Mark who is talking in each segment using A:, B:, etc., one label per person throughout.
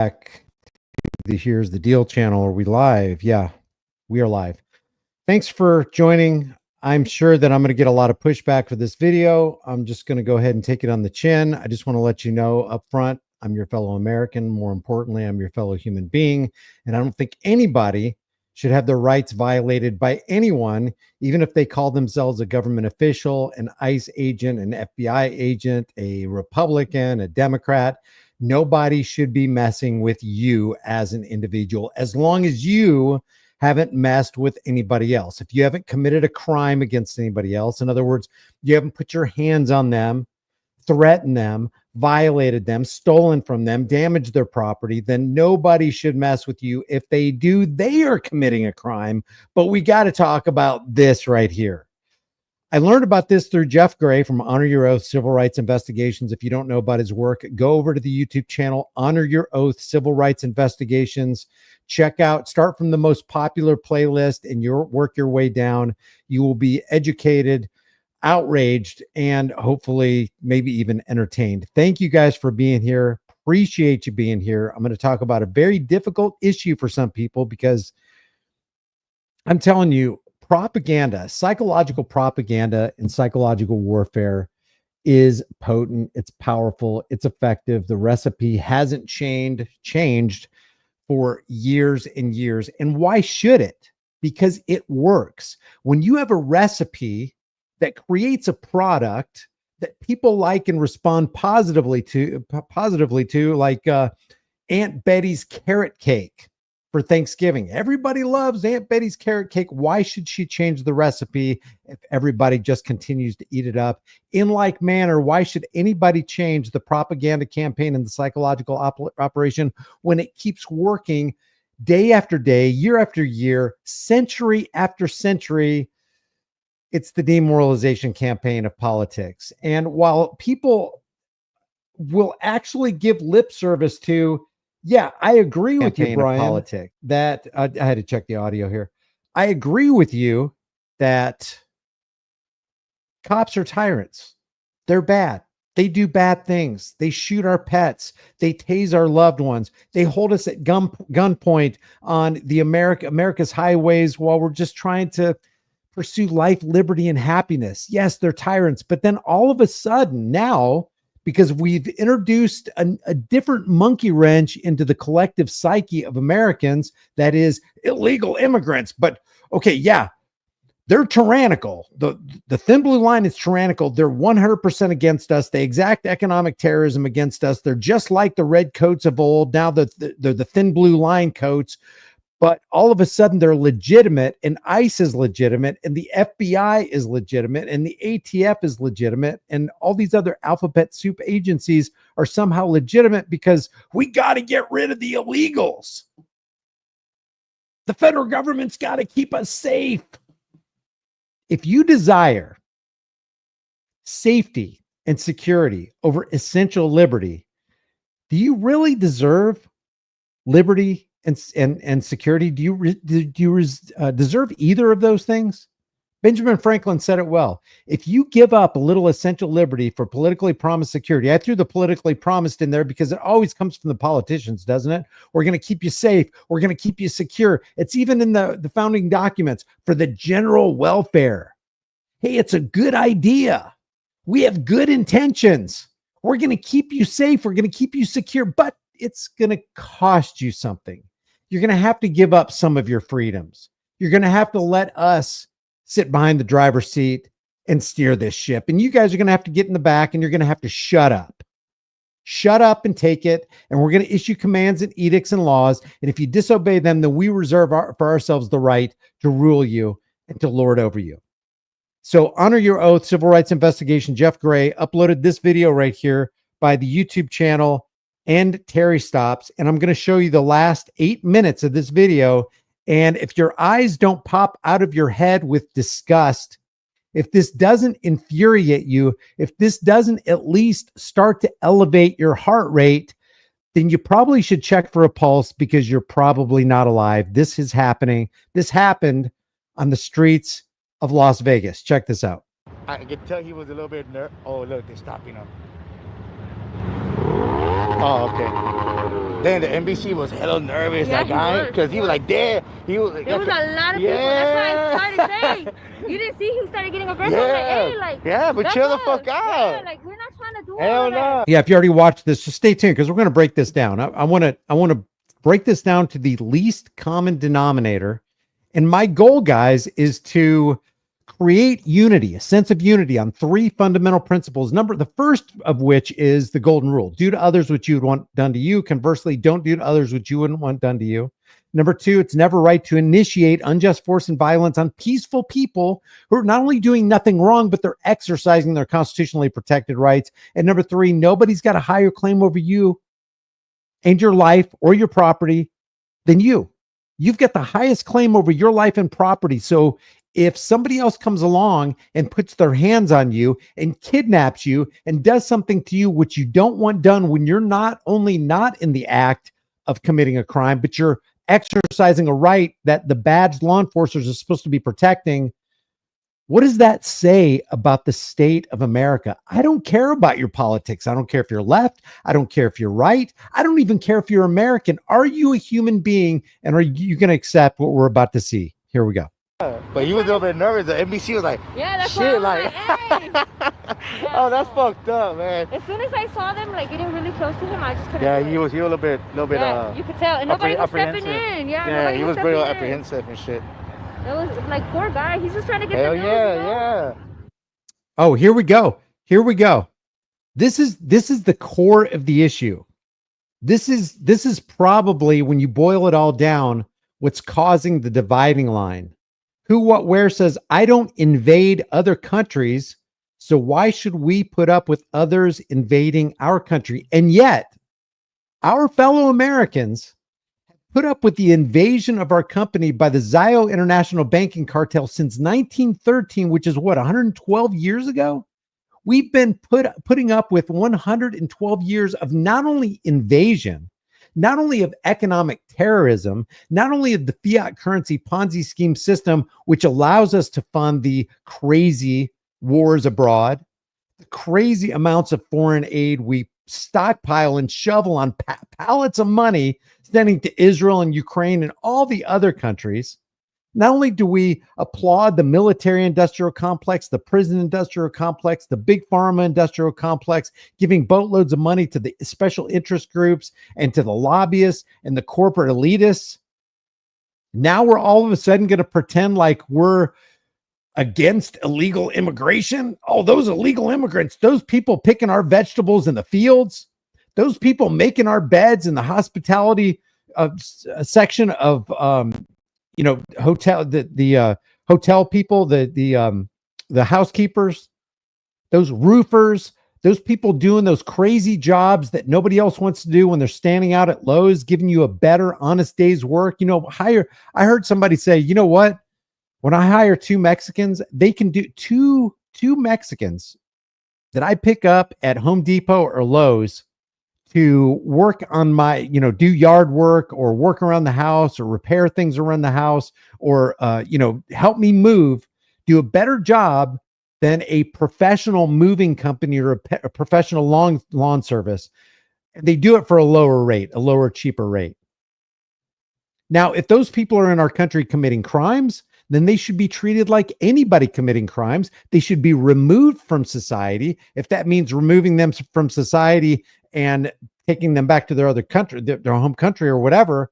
A: back to the Here's the Deal channel. Are we live? Yeah, we are live. Thanks for joining. I'm sure that I'm going to get a lot of pushback for this video. I'm just going to go ahead and take it on the chin. I just want to let you know up front, I'm your fellow American. More importantly, I'm your fellow human being. And I don't think anybody should have their rights violated by anyone, even if they call themselves a government official, an ICE agent, an FBI agent, a Republican, a Democrat. Nobody should be messing with you as an individual, as long as you haven't messed with anybody else. If you haven't committed a crime against anybody else, in other words, you haven't put your hands on them, threatened them, violated them, stolen from them, damaged their property, then nobody should mess with you. If they do, they are committing a crime. But we got to talk about this right here. I learned about this through Jeff Gray from Honor Your Oath Civil Rights Investigations. If you don't know about his work, go over to the YouTube channel, Honor Your Oath Civil Rights Investigations. Check out, start from the most popular playlist and work your way down. You will be educated, outraged, and hopefully maybe even entertained. Thank you guys for being here. Appreciate you being here. I'm going to talk about a very difficult issue for some people because I'm telling you, propaganda, psychological propaganda and psychological warfare is potent. It's powerful. It's effective. The recipe hasn't changed for years and years. And why should it? Because it works. When you have a recipe that creates a product that people like and respond positively to, like Aunt Betty's carrot cake for Thanksgiving. Everybody loves Aunt Betty's carrot cake. Why should she change the recipe if everybody just continues to eat it up? In like manner, why should anybody change the propaganda campaign and the psychological operation when it keeps working day after day, year after year, century after century? It's the demoralization campaign of politics. And while people will actually give lip service to, yeah, I agree with you, Brian, politics, that I had to check the audio here. I agree with you that cops are tyrants. They're bad. They do bad things. They shoot our pets. They tase our loved ones. They hold us at gunpoint on the America's highways while we're just trying to pursue life, liberty, and happiness. Yes, they're tyrants. But then all of a sudden now, because we've introduced a different monkey wrench into the collective psyche of Americans, that is illegal immigrants. But okay, yeah, they're tyrannical. The thin blue line is tyrannical. They're 100% against us. They exact economic terrorism against us. They're just like the red coats of old. Now they're the thin blue line coats. But all of a sudden they're legitimate, and ICE is legitimate, and the FBI is legitimate, and the ATF is legitimate, and all these other alphabet soup agencies are somehow legitimate because we got to get rid of the illegals. The federal government's got to keep us safe. If you desire safety and security over essential liberty, do you really deserve liberty and security? Do you deserve either of those things? Benjamin Franklin said it well. If you give up a little essential liberty for politically promised security — I threw the politically promised in there because it always comes from the politicians, doesn't it? We're going to keep you safe. We're going to keep you secure. It's even in the founding documents, for the general welfare. Hey, it's a good idea. We have good intentions. We're going to keep you safe. We're going to keep you secure, but it's going to cost you something. You're going to have to give up some of your freedoms. You're going to have to let us sit behind the driver's seat and steer this ship. And you guys are going to have to get in the back, and you're going to have to shut up. Shut up and take it. And we're going to issue commands and edicts and laws. And if you disobey them, then we reserve for ourselves the right to rule you and to lord over you. So Honor Your Oath Civil Rights Investigation. Jeff Gray uploaded this video right here by the YouTube channel and Terry Stops, and I'm going to show you the last 8 minutes of this video. And if your eyes don't pop out of your head with disgust, if this doesn't infuriate you, if this doesn't at least start to elevate your heart rate, then you probably should check for a pulse, because you're probably not alive. This is happening. This happened on the streets of Las Vegas. Check this out.
B: I could tell he was a little bit nervous. Oh, look, they're stopping him. Oh, okay. Then the NBC was hella nervous,
C: Yeah,
B: that guy, because he was like, there. He was.
C: There was a lot of people. That's why I started saying. You didn't see he started getting aggressive.
B: Yeah.
C: I'm like, hey, like,
B: yeah, but chill the fuck out.
C: Yeah, like we're not trying to do
B: Hell
C: all
B: no.
C: that.
A: Yeah, if you already watched this, just stay tuned because we're going to break this down. I want to break this down to the least common denominator. And my goal, guys, is to create unity, a sense of unity on three fundamental principles. The first of which is the golden rule: do to others what you would want done to you. Conversely, don't do to others what you wouldn't want done to you. Number two, it's never right to initiate unjust force and violence on peaceful people who are not only doing nothing wrong, but they're exercising their constitutionally protected rights. And number three, nobody's got a higher claim over you and your life or your property than you. You've got the highest claim over your life and property. So if somebody else comes along and puts their hands on you and kidnaps you and does something to you which you don't want done when you're not only not in the act of committing a crime, but you're exercising a right that the badged law enforcers are supposed to be protecting, what does that say about the state of America? I don't care about your politics. I don't care if you're left. I don't care if you're right. I don't even care if you're American. Are you a human being? And are you going to accept what we're about to see? Here we go.
B: But he was a little bit nervous. The NBC was like,
C: Yeah, that's
B: shit,
C: why I
B: like,
C: was like, hey.
B: oh, that's fucked up, man.
C: As soon as I saw them like getting really close to him, I just couldn't.
B: Yeah,
C: do
B: he
C: it.
B: was a little bit,
C: Yeah, you could tell, and nobody was stepping in.
B: Yeah, he was
C: stepping
B: real
C: in.
B: apprehensive and shit.
C: It was like, poor guy. He's just trying to get
B: Hell
C: the news.
B: yeah,
C: You know?
B: yeah.
A: Oh, here we go. Here we go. This is the core of the issue. This is probably, when you boil it all down, what's causing the dividing line. Who, What, Where says, I don't invade other countries, so why should we put up with others invading our country? And yet, our fellow Americans put up with the invasion of our company by the Zio International Banking Cartel since 1913, which is what, 112 years ago? We've been putting up with 112 years of not only invasion, not only of economic terrorism, not only of the fiat currency Ponzi scheme system, which allows us to fund the crazy wars abroad, the crazy amounts of foreign aid we stockpile and shovel on pallets of money, sending to Israel and Ukraine and all the other countries. Not only do we applaud the military industrial complex, the prison industrial complex, the big pharma industrial complex, giving boatloads of money to the special interest groups and to the lobbyists and the corporate elitists. Now we're all of a sudden going to pretend like we're against illegal immigration. Oh, those illegal immigrants, those people picking our vegetables in the fields, those people making our beds in the hospitality section of hotel, the hotel people, the housekeepers, those roofers, those people doing those crazy jobs that nobody else wants to do when they're standing out at Lowe's, giving you a better, honest day's work. I heard somebody say, you know what? When I hire two Mexicans, they can do two Mexicans that I pick up at Home Depot or Lowe's to work on my, do yard work or work around the house or repair things around the house or, help me move, do a better job than a professional moving company or a professional lawn service. They do it for a lower, cheaper rate. Now, if those people are in our country committing crimes, then they should be treated like anybody committing crimes. They should be removed from society. If that means removing them from society and taking them back to their other country, their home country or whatever,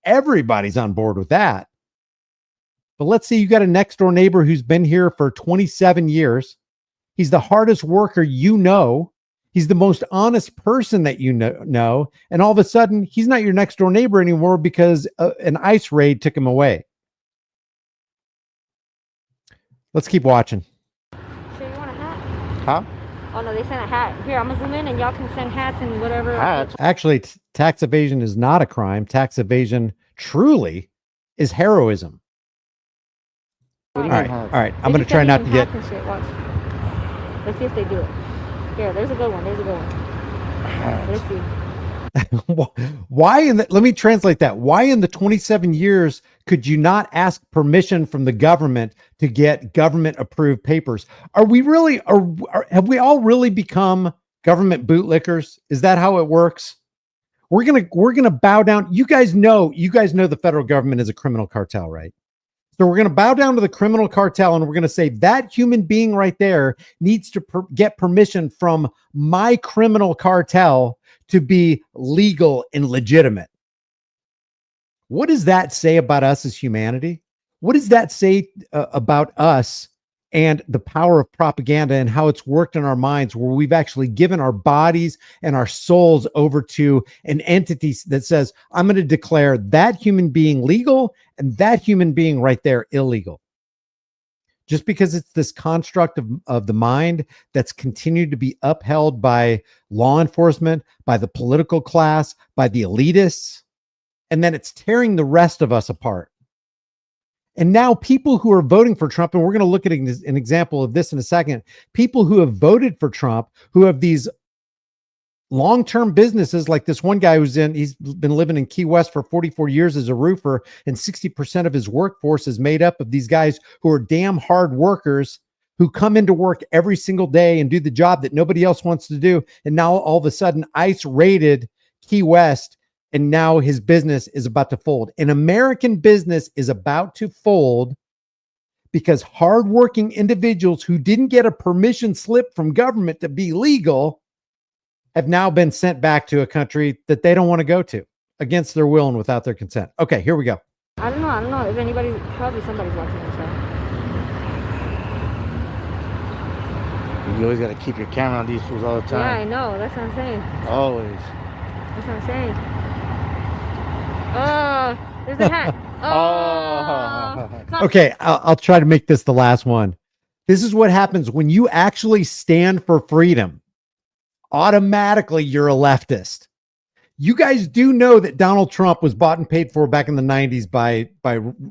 A: everybody's on board with that. But let's say you got a next door neighbor who's been here for 27 years. He's the hardest worker He's the most honest person that you know. And all of a sudden, he's not your next door neighbor anymore because an ICE raid took him away. Let's keep watching.
C: So you want a hat?
B: Huh?
C: Oh no, they sent a hat. Here, I'm gonna zoom in and y'all can send hats and whatever.
B: Hats?
A: Actually, tax evasion is not a crime. Tax evasion truly is heroism.
B: What do you
A: All
B: mean,
A: right.
B: hats?
A: All right. I'm going to try not to get.
C: Shit. Watch. Let's see if they do it. Here, there's a good one. Let's see.
A: Why let me translate that. Why in the 27 years could you not ask permission from the government to get government approved papers? Are we really, have we all really become government bootlickers? Is that how it works? We're gonna bow down. You guys know the federal government is a criminal cartel, right? So we're going to bow down to the criminal cartel, and we're going to say that human being right there needs to get permission from my criminal cartel to be legal and legitimate. What does that say about us as humanity? What does that say about us and the power of propaganda and how it's worked in our minds, where we've actually given our bodies and our souls over to an entity that says, I'm going to declare that human being legal and that human being right there illegal. Just because it's this construct of the mind that's continued to be upheld by law enforcement, by the political class, by the elitists, and then it's tearing the rest of us apart. And now people who are voting for Trump, and we're going to look at an example of this in a second, people who have voted for Trump, who have these long-term businesses, like this one guy he's been living in Key West for 44 years as a roofer, and 60% of his workforce is made up of these guys who are damn hard workers who come into work every single day and do the job that nobody else wants to do. And now all of a sudden ICE raided Key West, and now his business is about to fold. An American business is about to fold because hardworking individuals who didn't get a permission slip from government to be legal have now been sent back to a country that they don't want to go to against their will and without their consent. Okay, here we go.
C: I don't know if anybody, probably somebody's watching this show.
B: You always got to keep your camera on these fools all the time.
C: Yeah, I know. That's what I'm saying.
B: Always.
C: That's what I'm saying. Oh, there's a hat. Oh.
A: Okay, I'll try to make this the last one. This is what happens when you actually stand for freedom. Automatically, you're a leftist. You guys do know that Donald Trump was bought and paid for back in the 90s by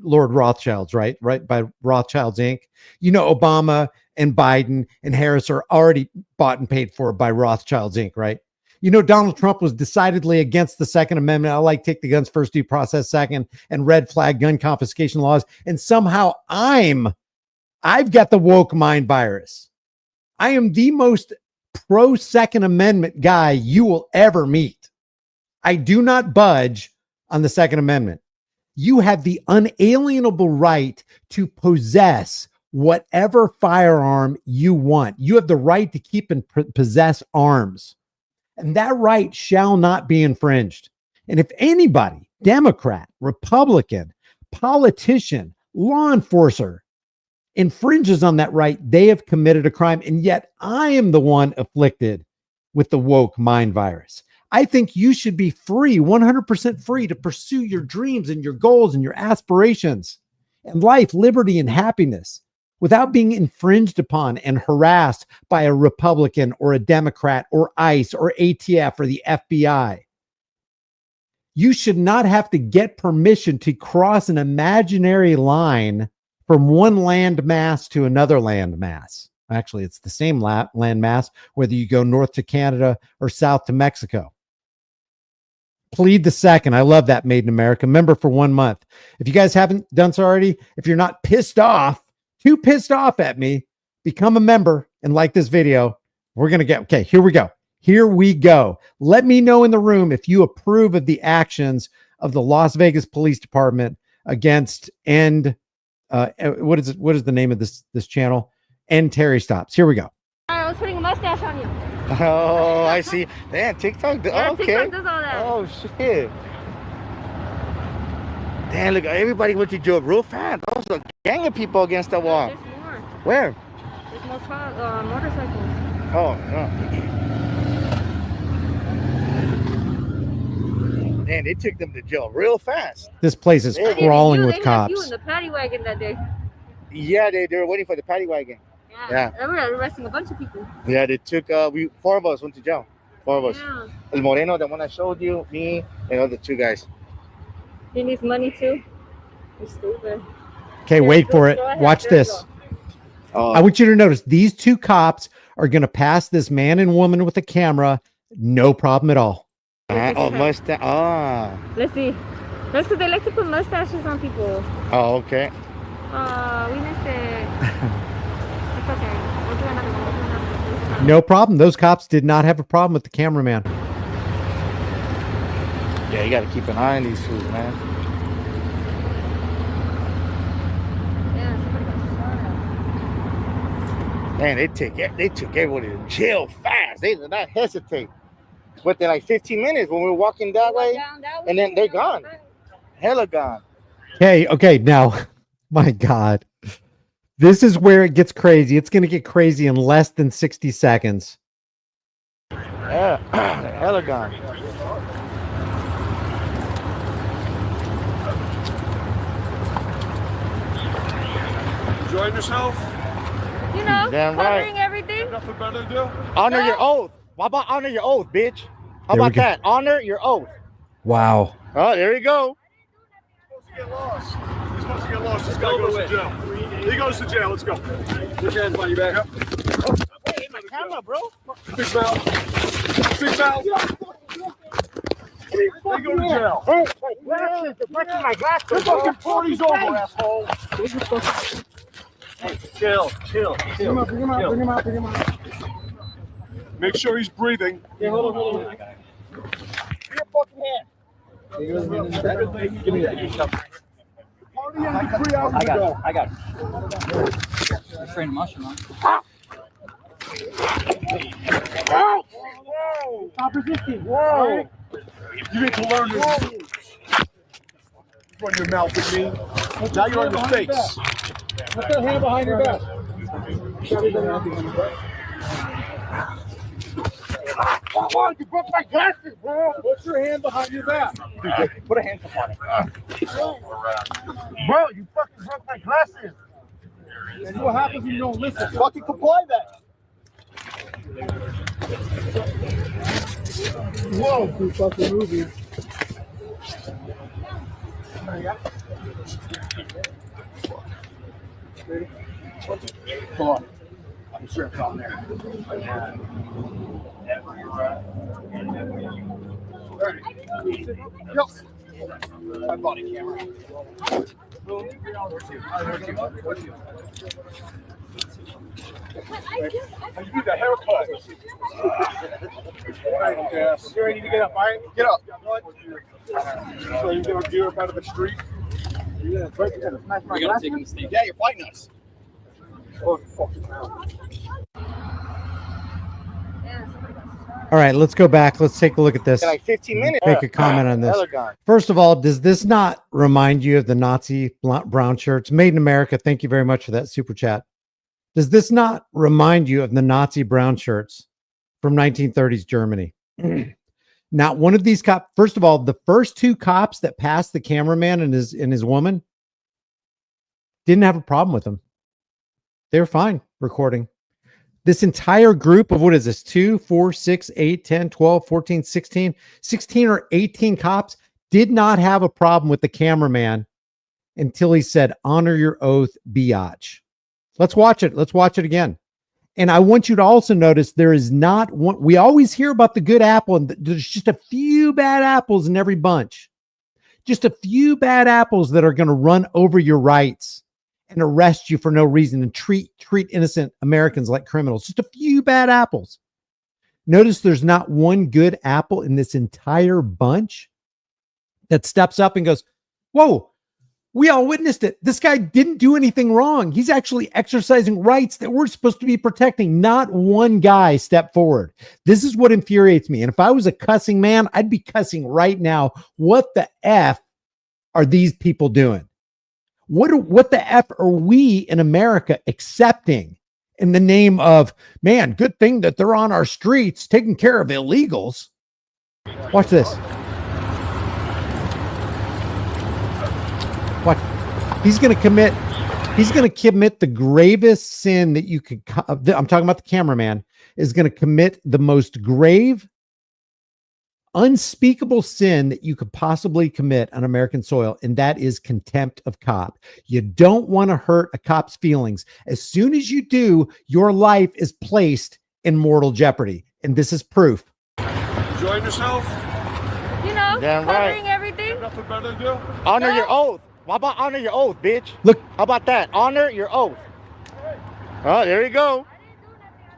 A: Lord Rothschilds, right? By Rothschilds Inc. You know, Obama and Biden and Harris are already bought and paid for by Rothschilds Inc., right? You know, Donald Trump was decidedly against the Second Amendment. I like take the guns first, due process second, and red flag gun confiscation laws. And somehow I've got the woke mind virus. I am the most pro Second Amendment guy you will ever meet. I do not budge on the Second Amendment. You have the unalienable right to possess whatever firearm you want. You have the right to keep and possess arms. And that right shall not be infringed. And if anybody, Democrat, Republican, politician, law enforcer, infringes on that right, they have committed a crime. And yet I am the one afflicted with the woke mind virus. I think you should be free, 100% free to pursue your dreams and your goals and your aspirations and life, liberty, and happiness without being infringed upon and harassed by a Republican or a Democrat or ICE or ATF or the FBI. You should not have to get permission to cross an imaginary line from one land mass to another land mass. Actually, it's the same land mass, whether you go north to Canada or south to Mexico. Plead the second. I love that, Made in America. Member for 1 month. If you guys haven't done so already, if you're not too pissed off at me, become a member and like this video. We're going to get, okay, here we go. Here we go. Let me know in the room if you approve of the actions of the Las Vegas Police Department against what is the name of this channel? End Terry Stops. Here we go.
C: I was putting a mustache on you.
B: Oh, I see. Damn, TikTok.
C: Yeah,
B: Okay.
C: TikTok does all that.
B: Oh, shit. Damn, look, everybody went to jail real fast. There was a gang of people against the wall.
C: There's more.
B: Where?
C: There's more motorcycles.
B: Oh, no. Man, they took them to jail real fast.
A: This place is crawling with cops.
C: You in the paddy wagon that day.
B: Yeah, they were waiting for the paddy wagon. Yeah.
C: They were arresting a bunch of people.
B: Yeah, they took, four of us went to jail. Four of us.
C: Yeah.
B: El Moreno, the one I showed you, me, and other two guys.
C: He needs money too. You're stupid.
A: Okay, wait for it. Watch this. I want you to notice these two cops are going to pass this man and woman with a camera. No problem at all.
B: Mustache. Ah.
C: Let's see. That's because they like to put mustaches on people.
B: Oh, okay.
C: We missed it. It's okay. We'll do another one.
A: No problem. Those cops did not have a problem with the cameraman.
B: Yeah, you got to keep an eye on these fools, man.
C: Yeah, somebody got shot at.
B: Man, they took everybody to jail fast. They did not hesitate. Within like 15 minutes when we were walking that way, and then they're gone. Hella gone.
A: Okay, now, my God. This is where it gets crazy. It's going to get crazy in less than 60 seconds.
B: Yeah, hella gone.
D: Enjoying yourself?
C: You know,
B: Damn right.
C: covering everything.
D: Nothing better to do?
B: Honor your oath. How about honor your oath, bitch? How
A: There we
B: about
A: go.
B: that? Honor your oath.
A: Wow.
B: Oh, there you go.
D: He's supposed to get lost. He's supposed to get lost. This guy goes to jail. He goes to jail. Let's go. Put your hands behind your back. Yep.
B: Hey, my camera, bro.
D: Big mouth. Big mouth. They go to jail.
B: Hey, glasses. They're breaking my glasses,
D: The
B: bro.
D: fucking party's over, asshole.
E: Hey, chill.
D: Bring him out. Make sure he's breathing.
E: Yeah, hold on.
B: Give me your fucking hand.
E: Give me that.
D: Party ended 3 hours ago.
E: I got it. You're spraying mushroom on.
B: Whoa.
E: Stop resisting.
B: Whoa.
D: You need to learn this. Run your mouth at me. Now you're on your face.
E: Put that hand behind your back.
B: Whoa, you broke my glasses, bro.
D: Put your hand behind your back.
E: Put a handcuff on it.
B: Bro, you fucking broke my glasses.
D: See what happens when you don't listen.
B: Fucking comply that.
D: Whoa, good fucking movie.
E: Come on. I'm sure it's on there.
D: Yep.
E: My body camera.
D: You need a haircut. Yes. You ready to get up, all right? Get up. So you're going to gear up out of the street? Yeah,
E: We're gonna take him to stage.
D: Yeah, you're fighting us. Oh, fucking hell.
C: Yeah, somebody got shot
A: All right, let's go back. Let's take a look at this.
B: In like 15 minutes.
A: Make a comment on this.
B: Hella gone.
A: First of all, does this not remind you of the Nazi brown shirts? Made in America. Thank you very much for that super chat. Does this not remind you of the Nazi brown shirts from 1930s Germany? Not one of these cops. First of all, the first two cops that passed the cameraman and his woman didn't have a problem with them. They were fine recording. This entire group of, what is this, 2, 4, 6, 8, 10, 12, 14, 16 or 18 cops did not have a problem with the cameraman until he said, "Honor your oath, biatch." Let's watch it. Let's watch it again. And I want you to also notice there is not one. We always hear about the good apple, and there's just a few bad apples in every bunch. Just a few bad apples that are going to run over your rights and arrest you for no reason and treat innocent Americans like criminals. Just a few bad apples. Notice there's not one good apple in this entire bunch that steps up and goes, "Whoa, we all witnessed it. This guy didn't do anything wrong. He's actually exercising rights that we're supposed to be protecting." Not one guy stepped forward. This is what infuriates me. And if I was a cussing man, I'd be cussing right now. What the F are these people doing? What the F are we in America accepting in the name of, man, good thing that they're on our streets taking care of illegals? Watch this. What? He's going to commit the gravest sin that you could. I'm talking about the cameraman is going to commit the most grave, unspeakable sin that you could possibly commit on American soil, and that is contempt of cop. You don't want to hurt a cop's feelings. As soon as you do, your life is placed in mortal jeopardy, and this is proof.
D: Enjoying yourself?
C: You know,
B: Damn right.
C: covering everything.
D: Nothing better to do?
B: Honor your oath. How about honor your oath, bitch?
A: Look,
B: How about that? Honor your oath. Oh, there you go.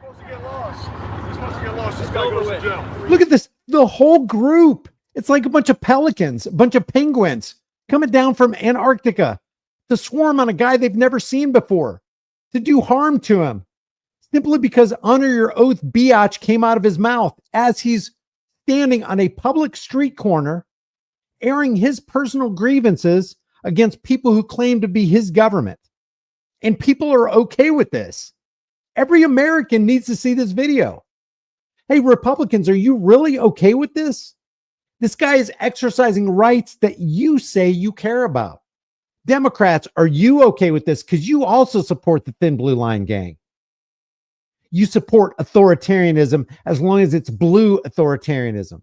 D: He's supposed to get lost. He's supposed to get lost. This guy goes to jail.
A: look at this. The whole group It's like a bunch of pelicans, a bunch of penguins coming down from Antarctica to swarm on a guy they've never seen before, to do harm to him, simply because honor your oath biatch came out of his mouth as he's standing on a public street corner, airing his personal grievances against people who claim to be his government. And people are okay with this. Every American needs to see this video. Hey, Republicans, are you really okay with this? This guy is exercising rights that you say you care about. Democrats, are you okay with this? Because you also support the Thin Blue Line gang. You support authoritarianism as long as it's blue authoritarianism.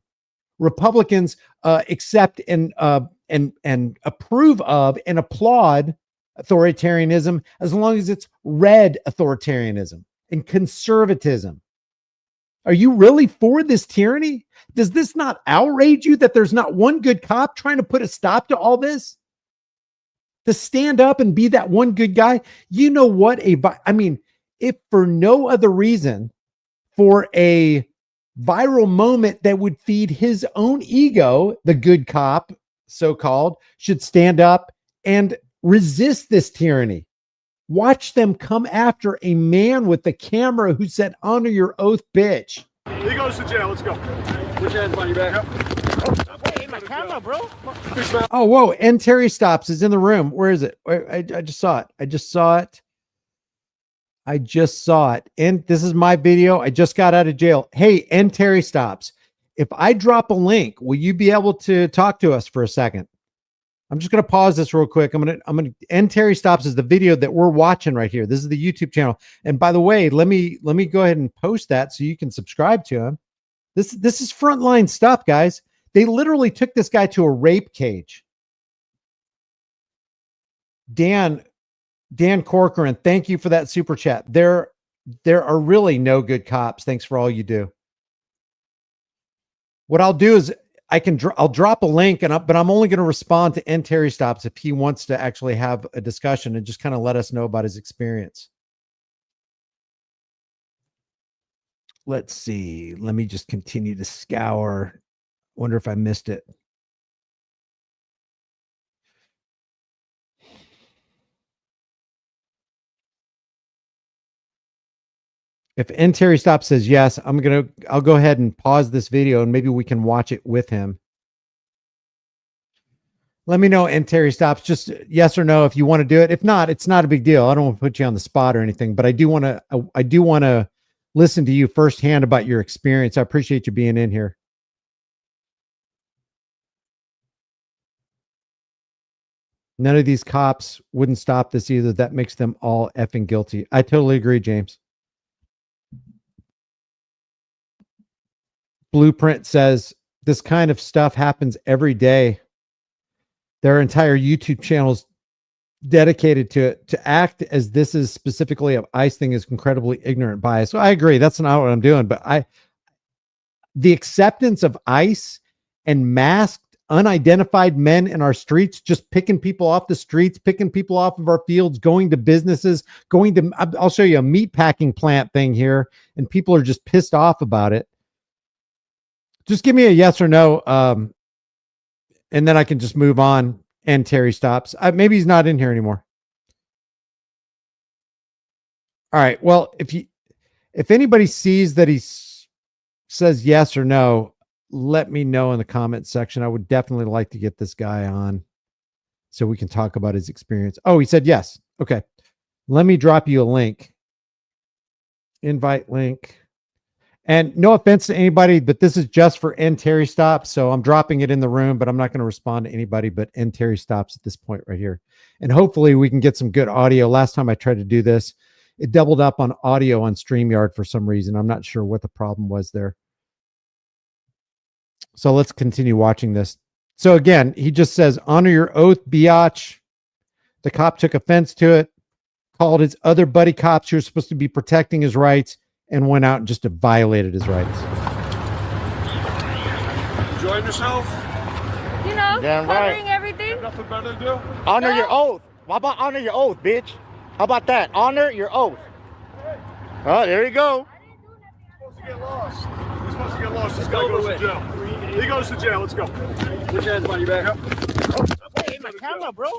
A: Republicans accept and approve of and applaud authoritarianism as long as it's red authoritarianism and conservatism. Are you really for this tyranny? Does this not outrage you that there's not one good cop trying to put a stop to all this? To stand up and be that one good guy? You know what? I mean, if for no other reason, for a viral moment that would feed his own ego, the good cop, so-called, should stand up and resist this tyranny. Watch them come after a man with the camera who said, honor your oath, bitch.
D: He goes to jail. Let's go. Put your hands behind your back.
B: Wait, my camera, bro.
A: Oh, whoa. And Terry Stops is in the room. Where is it? I just saw it. I just saw it. And this is my video. I just got out of jail. Hey, and Terry Stops. If I drop a link, will you be able to talk to us for a second? I'm just going to pause this real quick. I'm going to end Terry Stops is the video that we're watching right here. This is the YouTube channel. And by the way, let me go ahead and post that so you can subscribe to him. This is frontline stuff, guys. They literally took this guy to a rape cage. Dan Corcoran, thank you for that super chat. There are really no good cops. Thanks for all you do. What I'll do is I'll drop a link, but I'm only going to respond to N. Terry Stops if he wants to actually have a discussion and just kind of let us know about his experience. Let's see. Let me just continue to scour. Wonder if I missed it. If N. Terry Stops says yes, I'll go ahead and pause this video and maybe we can watch it with him. Let me know, N. Terry Stops, just yes or no if you want to do it. If not, it's not a big deal. I don't want to put you on the spot or anything, but I do want to listen to you firsthand about your experience. I appreciate you being in here. None of these cops wouldn't stop this either. That makes them all effing guilty. I totally agree, James. Blueprint says this kind of stuff happens every day. There are entire YouTube channels dedicated to it. To act as this is specifically an ICE thing is incredibly ignorant bias. So I agree. That's not what I'm doing. But the acceptance of ICE and masked, unidentified men in our streets, just picking people off the streets, picking people off of our fields, going to businesses, I'll show you a meat packing plant thing here, and people are just pissed off about it. Just give me a yes or no, and then I can just move on. And Terry Stops. Maybe he's not in here anymore. All right. Well, if anybody sees that he says yes or no, let me know in the comment section. I would definitely like to get this guy on so we can talk about his experience. Oh, he said yes. Okay. Let me drop you a link. Invite link. And no offense to anybody, but this is just for N. Terry Stops. So I'm dropping it in the room, but I'm not going to respond to anybody but N. Terry Stops at this point right here. And hopefully we can get some good audio. Last time I tried to do this, it doubled up on audio on StreamYard for some reason. I'm not sure what the problem was there. So let's continue watching this. So again, he just says, honor your oath, biatch. The cop took offense to it, called his other buddy cops who were supposed to be protecting his rights, and went out and just violated his rights.
D: Enjoying yourself?
C: You know,
B: Damn
C: covering
B: right.
C: everything.
D: Nothing better to do?
B: Honor your oath. How about honor your oath, bitch? How about that? Honor your oath. Oh, there you go.
D: He's supposed to get lost. He's supposed to get lost. This guy goes to jail. He goes to jail. Let's go. Put your hands behind your back.
B: Hey, my camera, bro.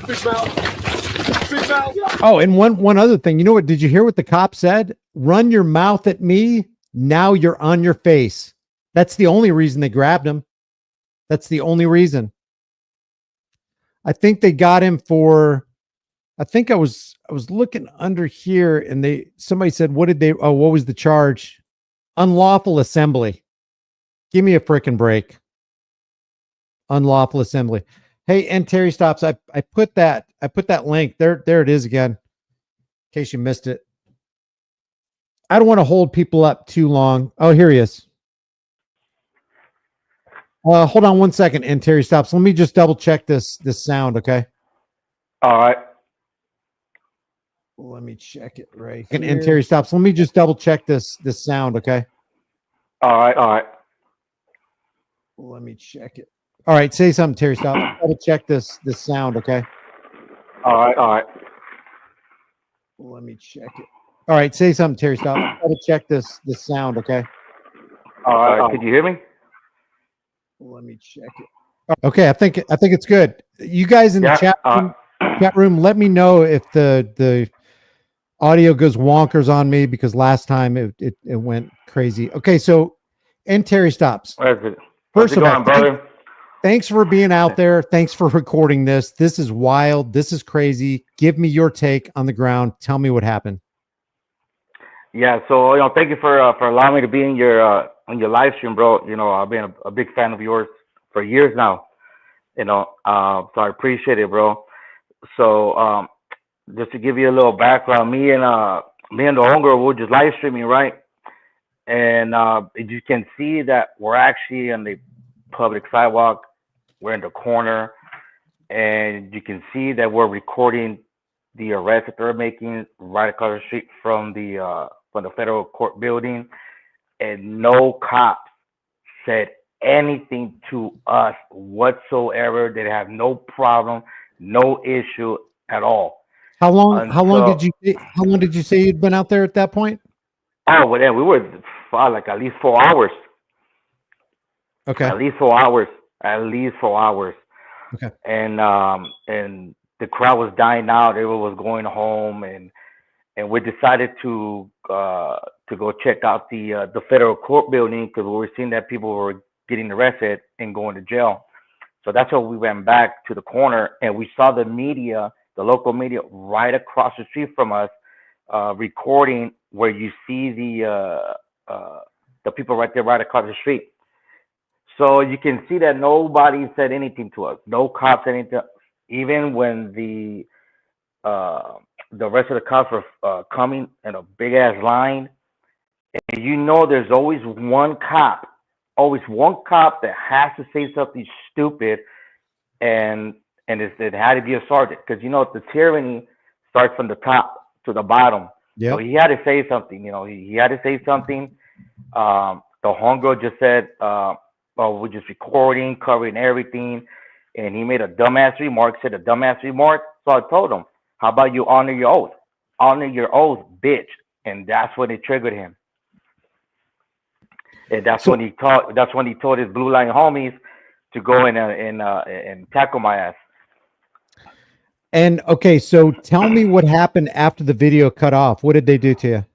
D: Big mouth. Big mouth.
A: Oh, and one other thing. You know what? Did you hear what the cop said? Run your mouth at me. Now you're on your face. That's the only reason they grabbed him. That's the only reason. I think they got him for, I think I was looking under here and somebody said, what was the charge? Unlawful assembly. Give me a frickin' break. Unlawful assembly. Hey, and Terry Stops. I put that link there. There it is again. In case you missed it. I don't want to hold people up too long. Oh, here he is. Hold on one second, and Terry Stops. Let me just double check this sound, okay?
F: All right.
A: Let me check it right here. And Terry Stops. Let me just double check this sound, okay?
F: All right. All right.
A: Let me check it. All right, say something, Terry Stops. Double check this sound, okay?
F: All right. All right.
A: Let me check it. All right, say something, Terry Stops. Double check this sound, okay?
F: All right. Could you hear me?
A: Let me check it. Okay, I think it's good. You guys in the chat room, let me know if the audio goes wonkers on me because last time it went crazy. Okay, so and Terry Stops. First of all, thanks for being out there. Thanks for recording this. This is wild. This is crazy. Give me your take on the ground. Tell me what happened.
F: Yeah, so thank you for allowing me to be in your live stream, bro. I've been a big fan of yours for years now. So I appreciate it, bro. So just to give you a little background, me and the homegirl were just live streaming, right? And you can see that we're actually on the public sidewalk. We're in the corner, and you can see that we're recording the arrest that they're making right across the street from the federal court building, and no cop said anything to us whatsoever. They have no problem, no issue at all.
A: How long did you say you'd been out there at that point?
F: Oh, well, then we were like at least 4 hours.
A: Okay.
F: At least 4 hours. At least 4 hours.
A: Okay.
F: And the crowd was dying out. Everyone was going home, and we decided to go check out the federal court building because we were seeing that people were getting arrested and going to jail. So that's why we went back to the corner, and we saw the media, the local media, right across the street from us, recording where you see the people right there, right across the street. So you can see that nobody said anything to us. No cops said anything. Even when the rest of the cops were coming in a big ass line, and there's always one cop that has to say something stupid, and it had to be a sergeant because the tyranny starts from the top to the bottom.
A: Yeah.
F: So he had to say something. He had to say something. The homegirl just said, we're just recording, covering everything. And he made a dumbass remark, said a dumbass remark. So I told him, how about you honor your oath? Honor your oath, bitch. And that's when it triggered him. And that's when he told his blue line homies to go and tackle my ass.
A: And okay, so tell me what happened after the video cut off. What did they do to you?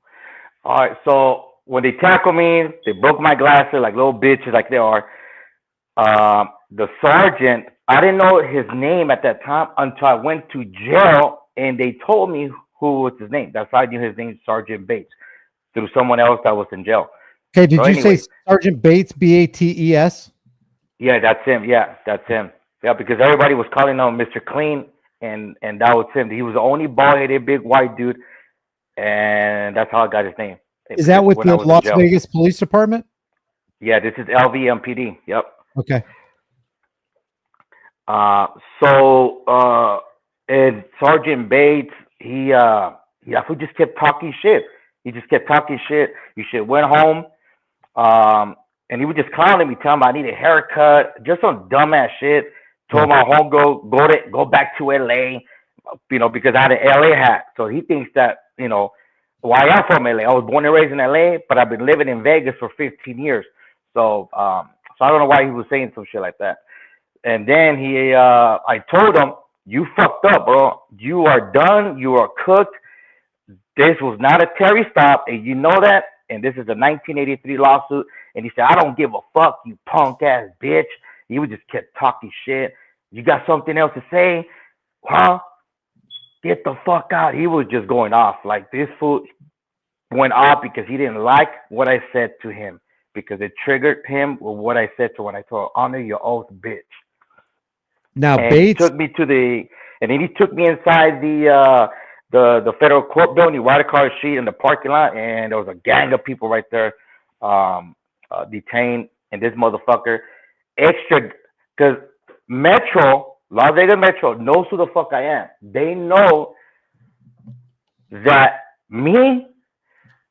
F: All right, so when they tackled me, they broke my glasses like little bitches, like they are. The sergeant, I didn't know his name at that time until I went to jail, and they told me who was his name. That's how I knew his name, Sergeant Bates, through someone else that was in jail.
A: Okay, did you say Sergeant Bates, Bates? Yeah,
F: that's him. Yeah, that's him. Yeah, because everybody was calling him Mr. Clean, and that was him. He was the only bald-headed, big white dude, and that's how I got his name.
A: Is that with the Las Vegas Police Department?
F: Yeah, this is LVMPD. Yep.
A: Okay.
F: And Sergeant Bates, he just kept talking shit. He just kept talking shit. You should went home. And he was just clowning me, telling me I need a haircut, just some dumbass shit. Told my homegirl, go back to LA, because I had an LA hat. So he thinks that, well, I am from LA. I was born and raised in LA, but I've been living in Vegas for 15 years. So I So I don't know why he was saying some shit like that. And then I told him, you fucked up, bro. You are done. You are cooked. This was not a Terry stop, and you know that. And this is a 1983 lawsuit. And he said, I don't give a fuck, you punk ass bitch. He would just kept talking shit. You got something else to say? Huh? Get the fuck out. He was just going off. Like, this fool went off because he didn't like what I said to him, because it triggered him with what I said to when I told him, honor your oath, bitch.
A: Now,
F: And
A: Bates
F: he took me to and then he took me inside the federal court building. He wrote a car sheet in the parking lot, and there was a gang of people right there, detained. And this motherfucker, extra, because Las Vegas Metro knows who the fuck I am. They know that me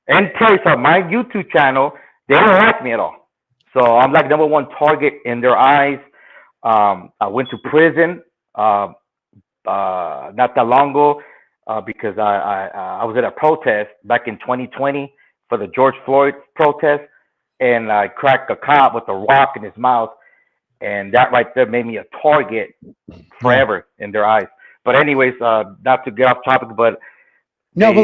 F: and Terry on my YouTube channel, they don't like me at all. So I'm like number one target in their eyes. I went to prison not that long ago because I was at a protest back in 2020 for the George Floyd protest, and I cracked a cop with a rock in his mouth, and that right there made me a target forever in their eyes. But anyways, not to get off topic, but
A: no, but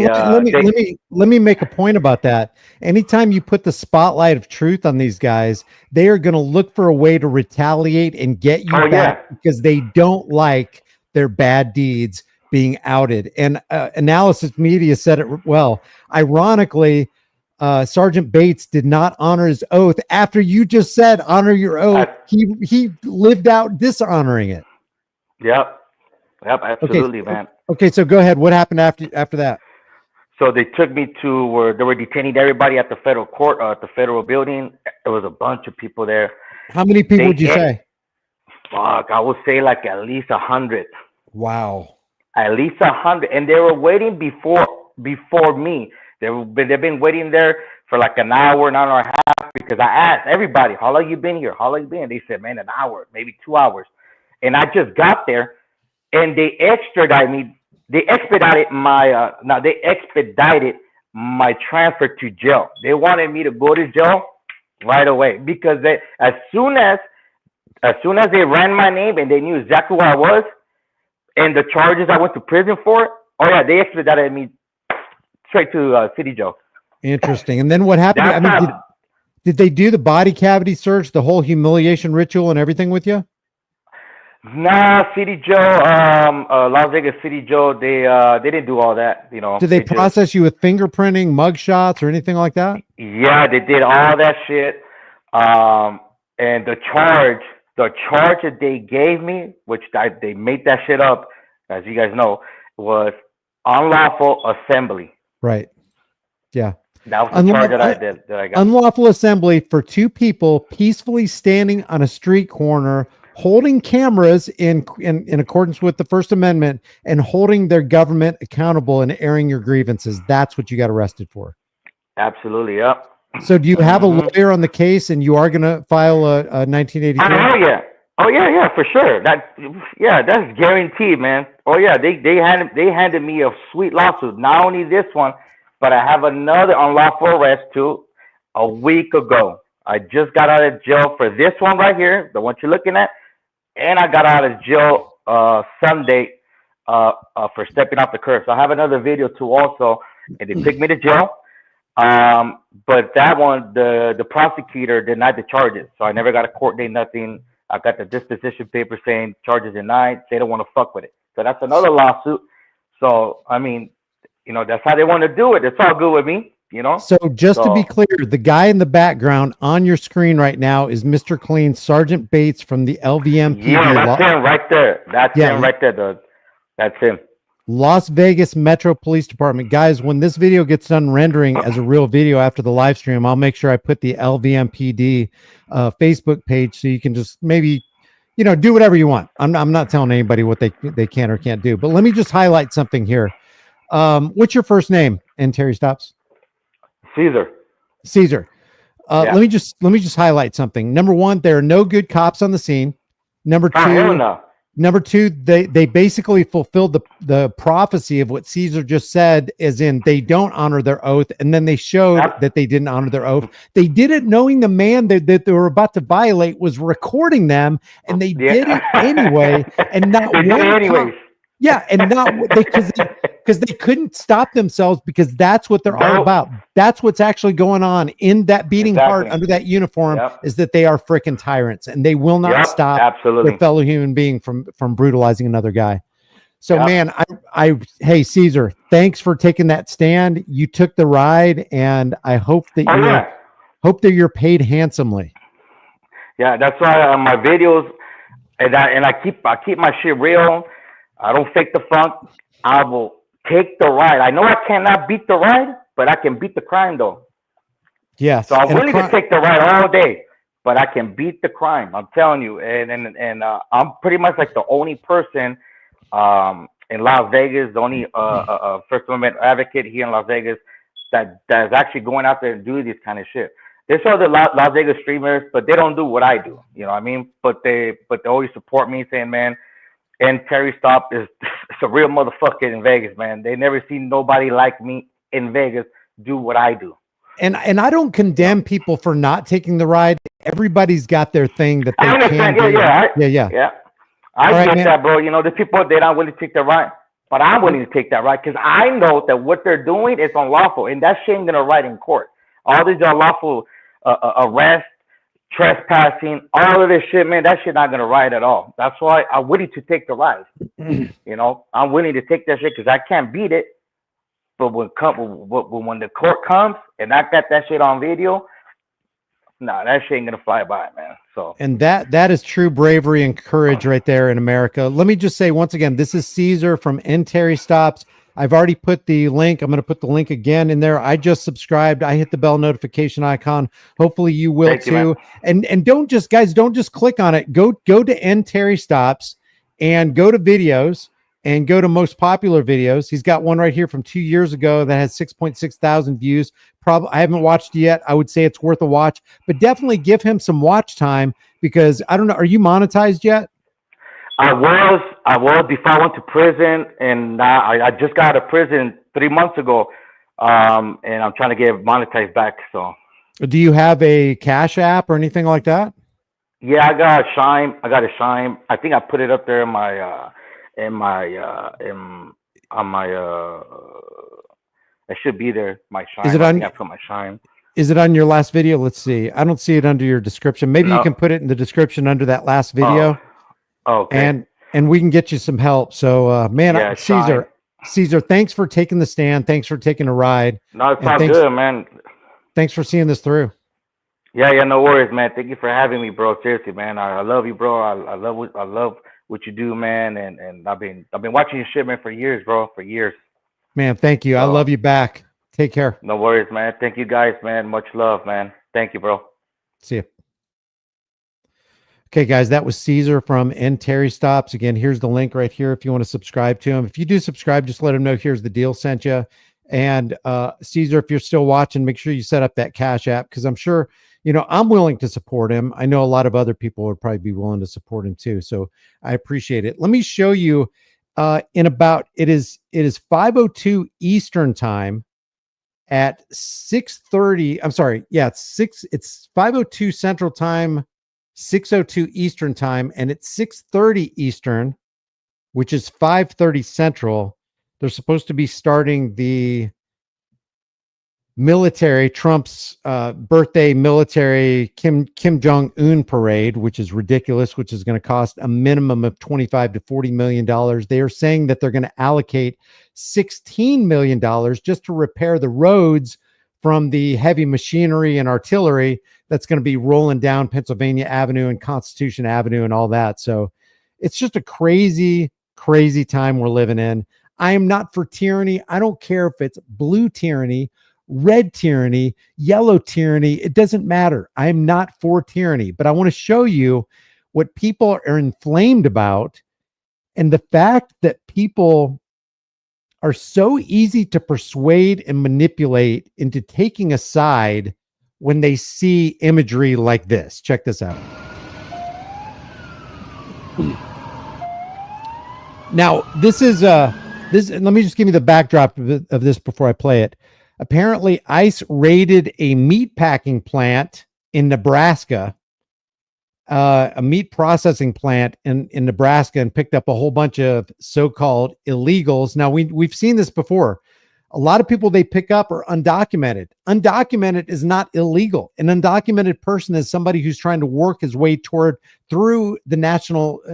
A: let me make a point about that. Anytime you put the spotlight of truth on these guys, they are going to look for a way to retaliate and get you back because they don't like their bad deeds being outed. And Analysis Media said it well. Ironically, Sergeant Bates did not honor his oath after you just said honor your oath. He lived out dishonoring it.
F: Yep, absolutely, man.
A: Okay, so go ahead. What happened after that?
F: So they took me to where they were detaining everybody at the federal court, at the federal building. There was a bunch of people there.
A: How many people would you say?
F: Fuck, I would say like at least 100.
A: Wow.
F: At least 100, and they were waiting before me. They've been waiting there for like an hour and a half, because I asked everybody, how long you been here? How long you been? They said, man, an hour, maybe 2 hours. And I just got there, and they extradited me. They expedited my transfer to jail. They wanted me to go to jail right away, because as soon as they ran my name and they knew exactly who I was and the charges I went to prison for, they expedited me straight to city jail.
A: Interesting. And then what happened? Did they do the body cavity search, the whole humiliation ritual and everything with you?
F: Nah, City Joe, Las Vegas City Joe, they didn't do all that, you know.
A: Did they process you with fingerprinting, mug shots, or anything like that?
F: Yeah, they did all that shit. And the charge that they gave me, which they made that shit up, as you guys know, was unlawful assembly.
A: Right. Yeah.
F: That was the charge that I got.
A: Unlawful assembly for two people peacefully standing on a street corner, holding cameras in accordance with the First Amendment, and holding their government accountable and airing your grievances. That's what you got arrested for. Absolutely, yep. So do you have a lawyer on the case, and you are going to file a 1983? Oh yeah, for sure. That's guaranteed, man. Oh yeah, they handed me a sweet lawsuit. Not only this one, but I have another unlawful arrest too. A week ago, I just got out of jail for this one right here, the one you're looking at. And I got out of jail Sunday for stepping off the curb. So I have another video too also, and they took me to jail. But that one, the prosecutor denied the charges. So I never got a court date, nothing. I got the disposition paper saying charges denied. They don't want to fuck with it. So that's another lawsuit. So, I mean, you know, that's how they want to do it. It's all good with me. You know, so to be clear, the guy in the background on your screen right now is Mr. Clean, Sergeant Bates from the LVM.
F: Yeah, that's him right there. Him right there, dude. That's him.
A: Las Vegas Metro Police Department. Guys, when this video gets done rendering as a real video after the live stream, I'll make sure I put the LVMPD Facebook page so you can just maybe, you know, do whatever you want. I'm not telling anybody what they can or can't do, but let me just highlight something here. What's your first name? And Terry stops. Caesar. Let me just highlight something. Number one, there are no good cops on the scene. Number two, Number two, they basically fulfilled the prophecy of what Caesar just said, as in they don't honor their oath, and then they showed that they didn't honor their oath. They did it knowing the man that they were about to violate was recording them, and they did it anyway, and not
F: They did it anyways.
A: and not because they couldn't stop themselves, because that's what they're all about. That's what's actually going on in that beating heart under that uniform, is that they are freaking tyrants, and they will not stop their fellow human being from brutalizing another guy. So man, hey Caesar, thanks for taking that stand. You took the ride, and I hope that you're paid handsomely.
F: Yeah, that's why on my videos, and I keep my shit real. I don't fake the funk. I will take the ride. I know I cannot beat the ride, but I can beat the crime though.
A: Yes.
F: So I'm willing to take the ride all day, but I can beat the crime. I'm telling you. And I'm pretty much like the only person in Las Vegas, the only First Amendment advocate here in Las Vegas that is actually going out there and doing this kind of shit. There's other Las Vegas streamers, but they don't do what I do. You know what I mean? But they always support me, saying, man, and Terry Stop is a real motherfucker in Vegas, man. They never seen nobody like me in Vegas do what I do.
A: And I don't condemn people for not taking the ride. Everybody's got their thing that they can do.
F: Yeah. I get that, bro. You know, the people, they're not willing to take the ride, but I'm willing to take that ride because I know that what they're doing is unlawful, and that shit ain't gonna right in court. All these unlawful arrests, trespassing, all of this shit, man, that shit not gonna ride at all. That's why I'm willing to take the ride. You know, I'm willing to take that shit because I can't beat it. But when the court comes and I got that shit on video, nah, that shit ain't gonna fly by, man. So, and
A: that is true bravery and courage right there in America. Let me just say once again, this is Caesar from Terry Stops. I've already put the link. I'm going to put the link again in there. I just subscribed. I hit the bell notification icon. Hopefully you will too. And don't just click on it. Go to Terry Stops and go to videos and go to most popular videos. He's got one right here from 2 years ago that has 6.6 thousand views. Probably I haven't watched it yet. I would say it's worth a watch, but definitely give him some watch time because I don't know. Are you monetized yet?
F: I was before I went to prison, and I just got out of prison 3 months ago, and I'm trying to get monetized back. So,
A: do you have a Cash App or anything like that?
F: Yeah, I got a Shine. I think I put it up there in my it should be there. My Shine.
A: Is it on?
F: I put my Shine.
A: Is it on your last video? Let's see. I don't see it under your description. Maybe you can put it in the description under that last video.
F: Okay.
A: And we can get you some help. So, man, Caesar, thanks for taking the stand. Thanks for taking a ride.
F: No, it's not good, man.
A: Thanks for seeing this through.
F: Yeah, no worries, man. Thank you for having me, bro. Seriously, man. I love you, bro. I love what you do, man. And I've been watching your shit, man, for years, bro. For years.
A: Man, thank you. So, I love you back. Take care.
F: No worries, man. Thank you guys, man. Much love, man. Thank you, bro.
A: See you. Okay, guys, that was Caesar from Terry Stops. Again, here's the link right here if you want to subscribe to him. If you do subscribe, just let him know here's the deal sent you. And Caesar, if you're still watching, make sure you set up that Cash App because I'm sure, I'm willing to support him. I know a lot of other people would probably be willing to support him too. So I appreciate it. Let me show you it is 5:02 Eastern time at 6:30. I'm sorry. Yeah, it's 5:02 Central Time. 6:02 Eastern time, and it's 6:30 Eastern, which is 5:30 Central. They're supposed to be starting the Trump's birthday military Kim Jong-un parade, which is ridiculous, which is going to cost a minimum of $25 to $40 million. They are saying that they're going to allocate $16 million just to repair the roads from the heavy machinery and artillery that's going to be rolling down Pennsylvania Avenue and Constitution Avenue and all that. So it's just a crazy, crazy time we're living in. I am not for tyranny. I don't care if it's blue tyranny, red tyranny, yellow tyranny. It doesn't matter. I am not for tyranny, but I want to show you what people are inflamed about and the fact that people are so easy to persuade and manipulate into taking a side when they see imagery like this. Check this out. Now, this is this. Let me just give you the backdrop of this before I play it. Apparently, ICE raided a meat packing plant in Nebraska, a meat processing plant in Nebraska, and picked up a whole bunch of so-called illegals. Now, we've seen this before. A lot of people they pick up are undocumented. Undocumented is not illegal. An undocumented person is somebody who's trying to work his way through the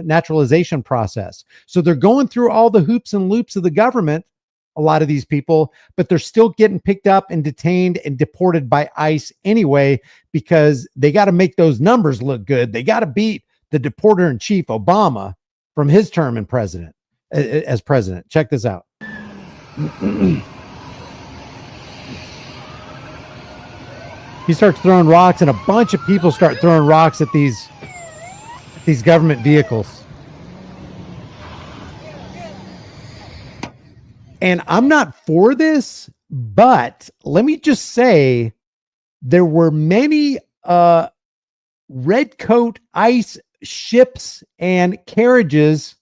A: naturalization process. So they're going through all the hoops and loops of the government, a lot of these people, but they're still getting picked up and detained and deported by ICE anyway, because they got to make those numbers look good. They got to beat the deporter in chief, Obama, from his term as president. Check this out. He starts throwing rocks, and a bunch of people start throwing rocks at these government vehicles. And I'm not for this, but let me just say there were many red coat ICE ships and carriages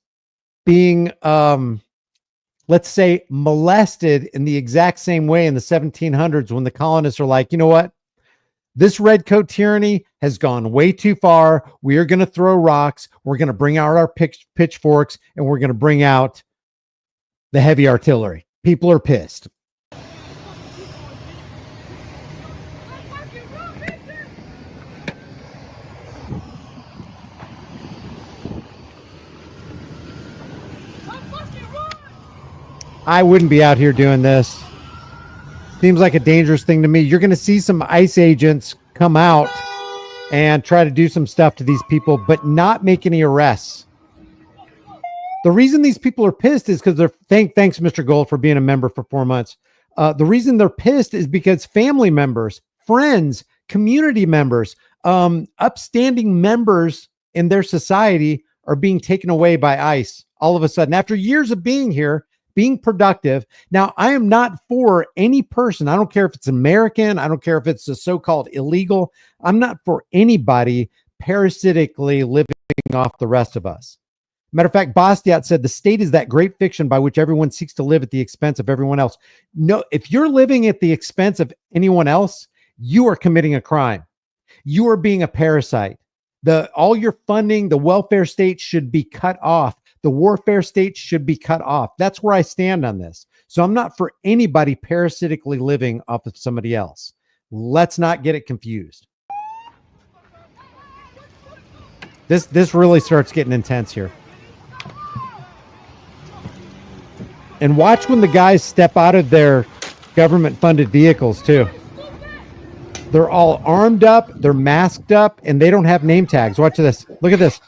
A: being, let's say, molested in the exact same way in the 1700s, when the colonists are like, you know what? This red coat tyranny has gone way too far. We are going to throw rocks. We're going to bring out our pitchforks, and we're going to bring out the heavy artillery. People are pissed. I wouldn't be out here doing this. Seems like a dangerous thing to me. You're going to see some ICE agents come out and try to do some stuff to these people, but not make any arrests. The reason these people are pissed is because thanks, Mr. Gold, for being a member for 4 months. The reason they're pissed is because family members, friends, community members, upstanding members in their society are being taken away by ICE all of a sudden after years of being here, being productive. Now, I am not for any person. I don't care if it's American. I don't care if it's a so-called illegal. I'm not for anybody parasitically living off the rest of us. Matter of fact, Bastiat said the state is that great fiction by which everyone seeks to live at the expense of everyone else. No, if you're living at the expense of anyone else, you are committing a crime. You are being a parasite. All your funding, the welfare state should be cut off. The warfare state should be cut off. That's where I stand on this. So I'm not for anybody parasitically living off of somebody else. Let's not get it confused. This really starts getting intense here. And watch when the guys step out of their government-funded vehicles, too. They're all armed up, they're masked up, and they don't have name tags. Watch this. Look at this.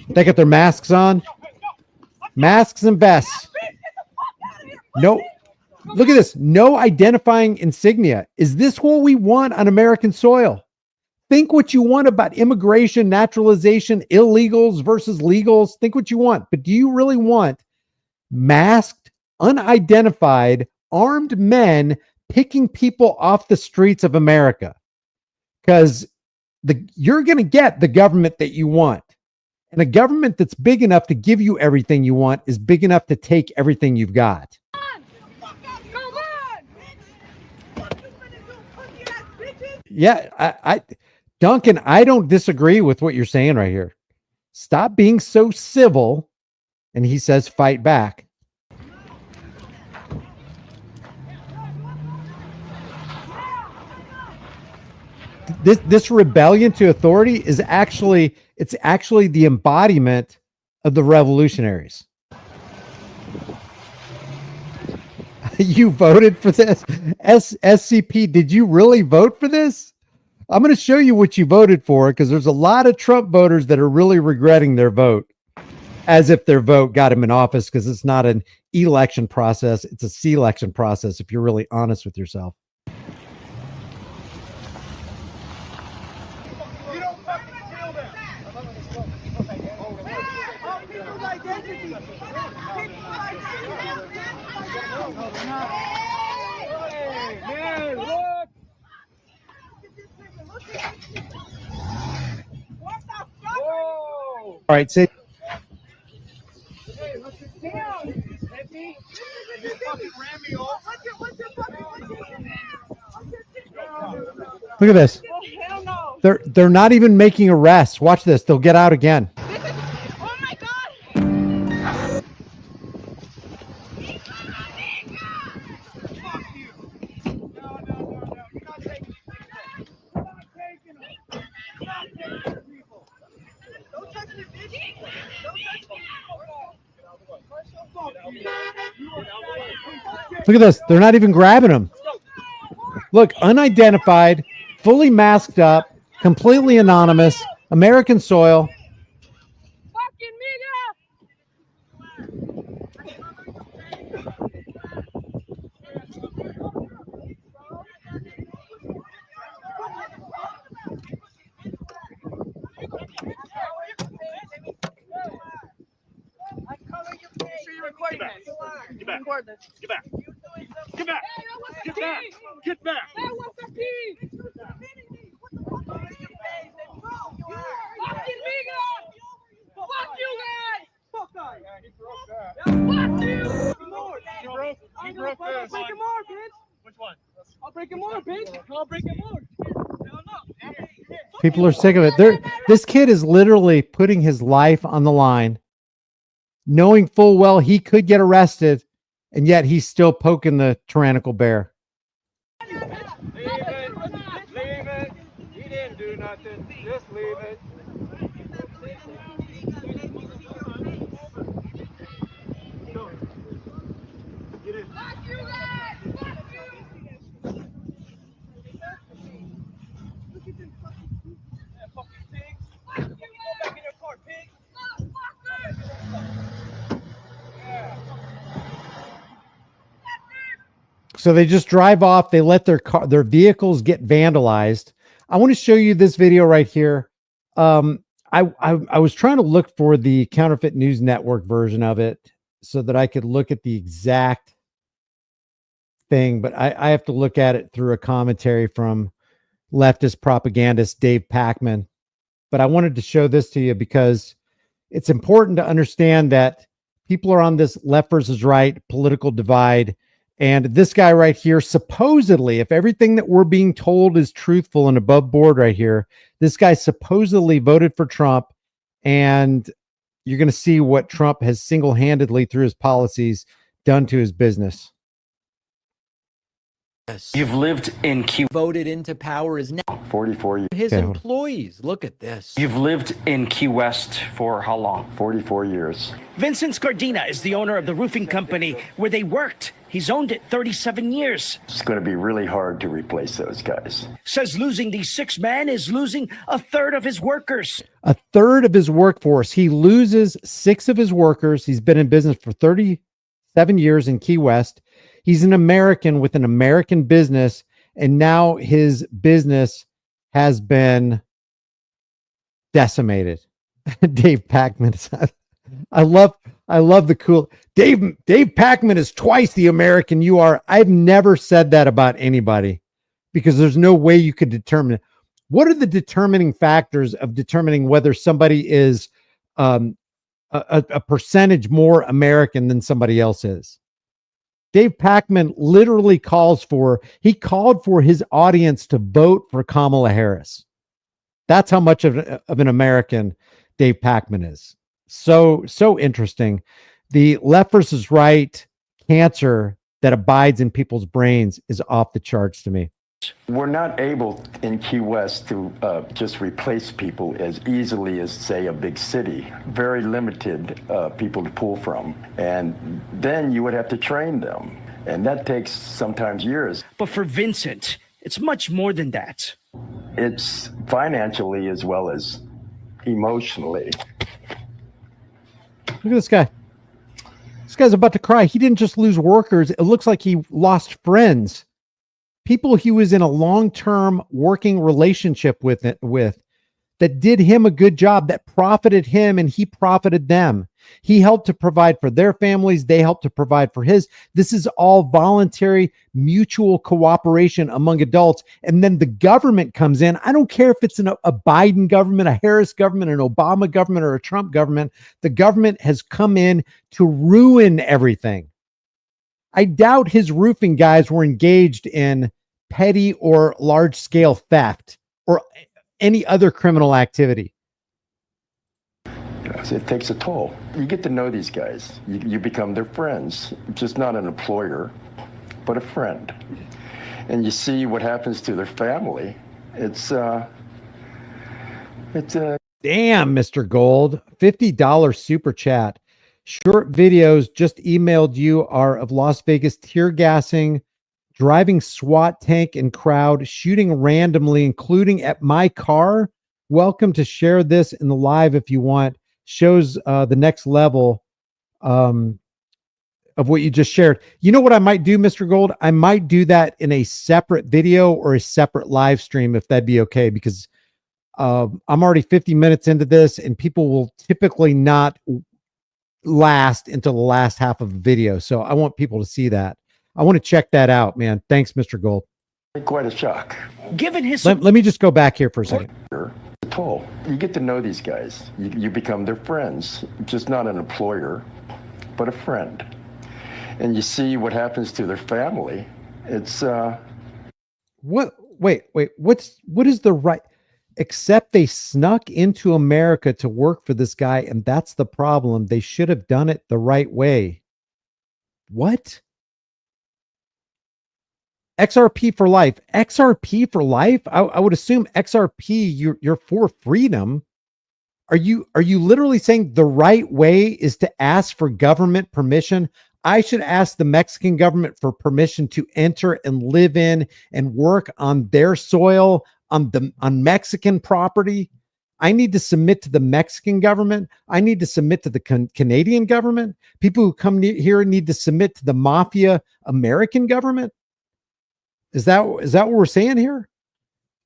A: They got their masks on. Masks and vests. No. Look at this. No identifying insignia. Is this what we want on American soil? Think what you want about immigration, naturalization, illegals versus legals. Think what you want. But do you really want masked, unidentified, armed men picking people off the streets of America? Because you're going to get the government that you want. And a government that's big enough to give you everything you want is big enough to take everything you've got. Yeah, Duncan, I don't disagree with what you're saying right here. Stop being so civil. And he says, fight back. This rebellion to authority is actually the embodiment of the revolutionaries. You voted for this? SCP, did you really vote for this? I'm going to show you what you voted for, because there's a lot of Trump voters that are really regretting their vote, as if their vote got him in office, because it's not an election process. It's a selection process, if you're really honest with yourself. All right, say. Look at this. They're not even making arrests. Watch this. They'll get out again.
C: Oh my God!
A: Look at this. They're not even grabbing him. Look, unidentified, fully masked up, completely anonymous, American soil.
C: Fucking
D: Get back. Get back. Get back. Get back. Get back. Get back.
C: That was the key. Fucking Miga. Fuck you guys. Fuck you.
D: You broke this.
C: Break him more, bitch.
D: Which one?
C: I'll break him more, bitch. I'll break him more.
A: People are sick of it. This kid is literally putting his life on the line, knowing full well he could get arrested, and yet he's still poking the tyrannical bear.
G: Leave it. Leave it. He didn't do nothing. Just leave it.
A: So they just drive off. They let their vehicles get vandalized. I want to show you this video right here. I was trying to look for the Counterfeit News Network version of it so that I could look at the exact thing, but I have to look at it through a commentary from leftist propagandist Dave Pakman. But I wanted to show this to you because it's important to understand that people are on this left versus right political divide. And this guy right here, supposedly, if everything that we're being told is truthful and above board right here, this guy supposedly voted for Trump. And you're going to see what Trump has single-handedly, through his policies, done to his business.
H: You've lived in Key.
I: Voted into power is now
H: 44 years.
I: his employees. Look at this.
H: You've lived in Key West for how long? 44 years.
J: Vincent Scardina is the owner of the roofing company where they worked. He's owned it 37 years.
H: It's going to be really hard to replace those guys.
J: Says losing these 6 men is losing a third of his workers.
A: A third of his workforce. He loses 6 of his workers. He's been in business for 37 years in Key West. He's an American with an American business, and now his business has been decimated. Dave Pakman. I love the cool Dave Pakman is twice the American you are. I've never said that about anybody because there's no way you could determine it. What are the determining factors of determining whether somebody is a percentage more American than somebody else is? Dave Pakman literally called for his audience to vote for Kamala Harris. That's how much of an American Dave Pakman is. So interesting. The left versus right cancer that abides in people's brains is off the charts to me.
H: We're not able in Key West to just replace people as easily as, say, a big city. Very limited people to pull from. And then you would have to train them. And that takes sometimes years.
J: But for Vincent, it's much more than that.
H: It's financially as well as emotionally.
A: Look at this guy. This guy's about to cry. He didn't just lose workers. It looks like he lost friends. People he was in a long-term working relationship with that did him a good job, that profited him and he profited them. He helped to provide for their families. They helped to provide for his. This is all voluntary, mutual cooperation among adults. And then the government comes in. I don't care if it's a Biden government, a Harris government, an Obama government, or a Trump government. The government has come in to ruin everything. I doubt his roofing guys were engaged in petty or large-scale theft or any other criminal activity.
H: Yes, it takes a toll. You get to know these guys. You become their friends, just not an employer, but a friend. And you see what happens to their family. It's damn,
A: Mr. Gold, $50 super chat. Short videos just emailed you are of Las Vegas tear gassing, driving SWAT tank and crowd, shooting randomly, including at my car. Welcome to share this in the live if you want. Shows the next level of what you just shared. You know what I might do, Mr. Gold? I might do that in a separate video or a separate live stream, if that'd be okay, because I'm already 50 minutes into this and people will typically not last until the last half of the video. So I want people to see that. I want to check that out, man. Thanks, Mr. Gold.
H: quite a shock.
J: Given his
A: let me just go back here for a second.
H: Toll. You get to know these guys. You become their friends, just not an employer, but a friend. And you see what happens to their family. It's
A: what is the right, except they snuck into America to work for this guy, and that's the problem. They should have done it the right way. What? XRP for life. XRP for life? I would assume XRP, you're for freedom. Are you literally saying the right way is to ask for government permission? I should ask the Mexican government for permission to enter and live in and work on their soil, on Mexican property. I need to submit to the Mexican government. I need to submit to the Canadian government. People who come here need to submit to the mafia American government. Is that what we're saying here?